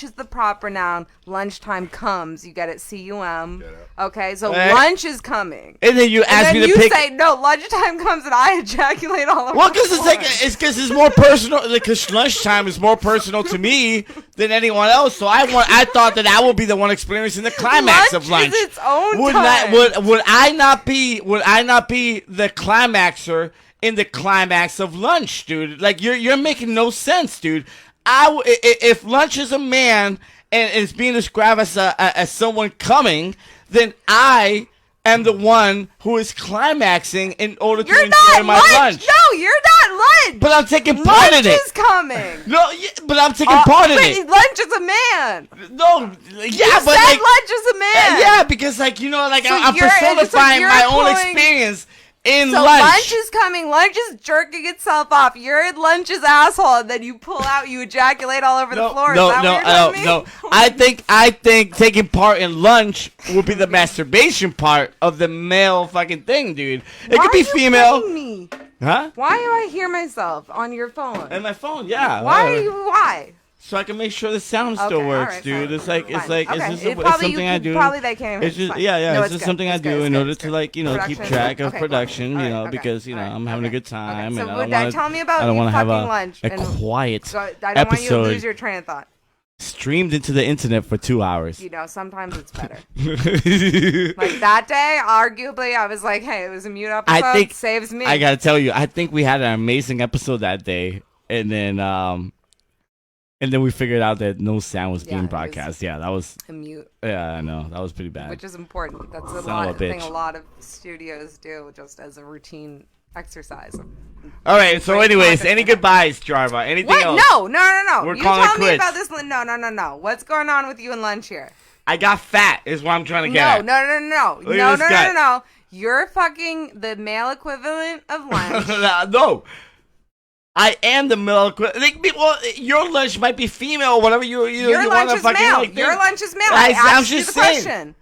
is the proper noun. Lunchtime comes, you get it, cum. Okay, so lunch is coming. And then you ask me to you pick. say no, lunchtime comes, and I ejaculate all over. Well, the because floor. because it's more personal. Because lunchtime is more personal to me than anyone else. So I thought that would be the one experiencing the climax of lunch. Is its own would time. would I not be the climaxer in the climax of lunch, dude? Like you're making no sense, dude. If lunch is a man and is being described as someone coming, then I am the one who is climaxing in order to enjoy my lunch. No, you're not lunch. But I'm taking part in it. Lunch is coming. No, but I'm taking part in it. Lunch is a man. No, yeah, You but said like, lunch is a man. yeah, because like I'm you're- personifying you're my own pulling- experience in So lunch. lunch is coming. Lunch is jerking itself off. You're in lunch's asshole, and then you pull out, you ejaculate all over the floor. Is that what you're telling me? No. I think taking part in lunch would be the masturbation part of the male fucking thing, dude. It could be female. Me? Huh? Why do I hear myself on your phone? And my phone, yeah. Why? So I can make sure the sound still Okay, all works, right, dude. fine. It's like Fine. it's Okay. just It it's probably something you I could- do. probably they can't even- It's just fine. yeah. No, It's just good. something I It's do good. in It's order good. to like keep Production. track of Okay, production, cool. All right, okay. because All right, I'm having a good time So and I would- don't want tell me about I don't you want to have fucking lunch a and- quiet So I don't want you to episode lose your train of thought. streamed into the internet for 2 hours. You know, sometimes it's better. Like that day, arguably, I was like, "Hey, it was a mute episode. I think saves me." I gotta tell you, I think we had an amazing episode that day, and then we figured out that no sound was being it was broadcast. Yeah, that was. a mute, Yeah, I know that was pretty bad. which is important. That's a Son of a thing bitch. a lot of studios do, just as a routine exercise. All right. So, Great anyways, content. any goodbyes, Jarva? Anything What? else? No. We're you calling tell me quits. about this. No. What's going on with you and lunch here? I got fat. Is what I'm trying to get at. No. Look at this guy. No. You're fucking the male equivalent of lunch. No. I am the male equivalent. Well, your lunch might be female or whatever you Your want lunch to is fucking male. like. Your think. lunch is male. I'm asked you just the saying. question.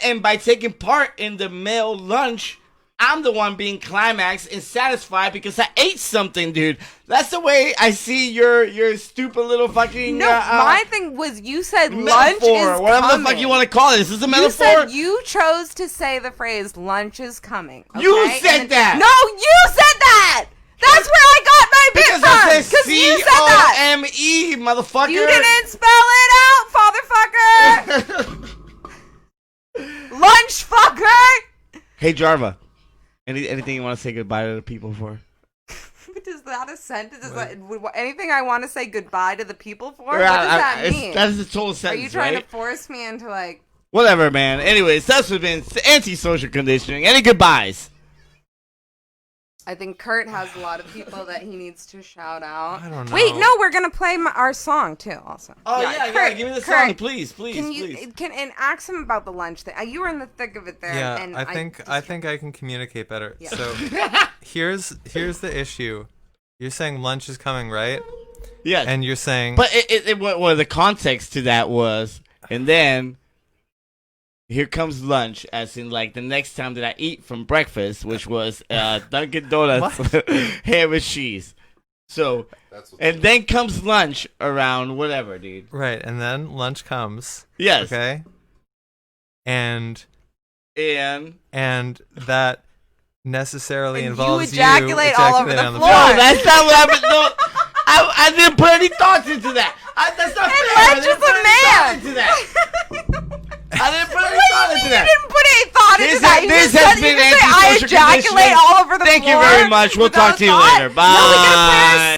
And by taking part in the male lunch, I'm the one being climaxed and satisfied because I ate something, dude. That's the way I see your stupid little fucking No, my thing was you said lunch metaphor, is whatever coming. the fuck you want to call it. Is this a You metaphor? said you chose to say the phrase lunch is coming. Okay? You said And that. No, you said that. That's where I got my bit because from. I said Because you said that. C-O-M-E, motherfucker. You didn't spell it out, fatherfucker. Lunch fucker. Hey, Jarva. Anything you want to say goodbye to the people for? Is that a sentence? Anything I want to say goodbye to the people for? What does that mean? That's the total sentence, Are you trying right? to force me into like... Whatever, man. Anyways, that's what's been anti-social conditioning. Any goodbyes? I think Kurt has a lot of people that he needs to shout out. I don't know. Wait, no, we're going to play our song too also. Oh, yeah, Kurt, give me the Kurt, song, please. And ask him about the lunch thing. You were in the thick of it there. Yeah, and I think I can communicate better. Yeah. So here's the issue. You're saying lunch is coming, right? Yes. And you're saying... But what the context to that was, and then... Here comes lunch, as in like the next time that I eat from breakfast, which was Dunkin' Donuts ham and cheese. So, and then comes lunch around whatever, dude. Right, and then lunch comes. Yes. Okay. And that necessarily involves you ejaculate all over the ejaculating on floor. No, that's not what happened. No, I didn't put any thoughts into that. That's not fair. I didn't put any thought into that. I didn't put any thought into that. You didn't put any thought into that. This has been I anti-social ejaculate conditioning. all over the floor. Thank you very much. We'll talk to you without later. thought? Bye. No, we gotta play our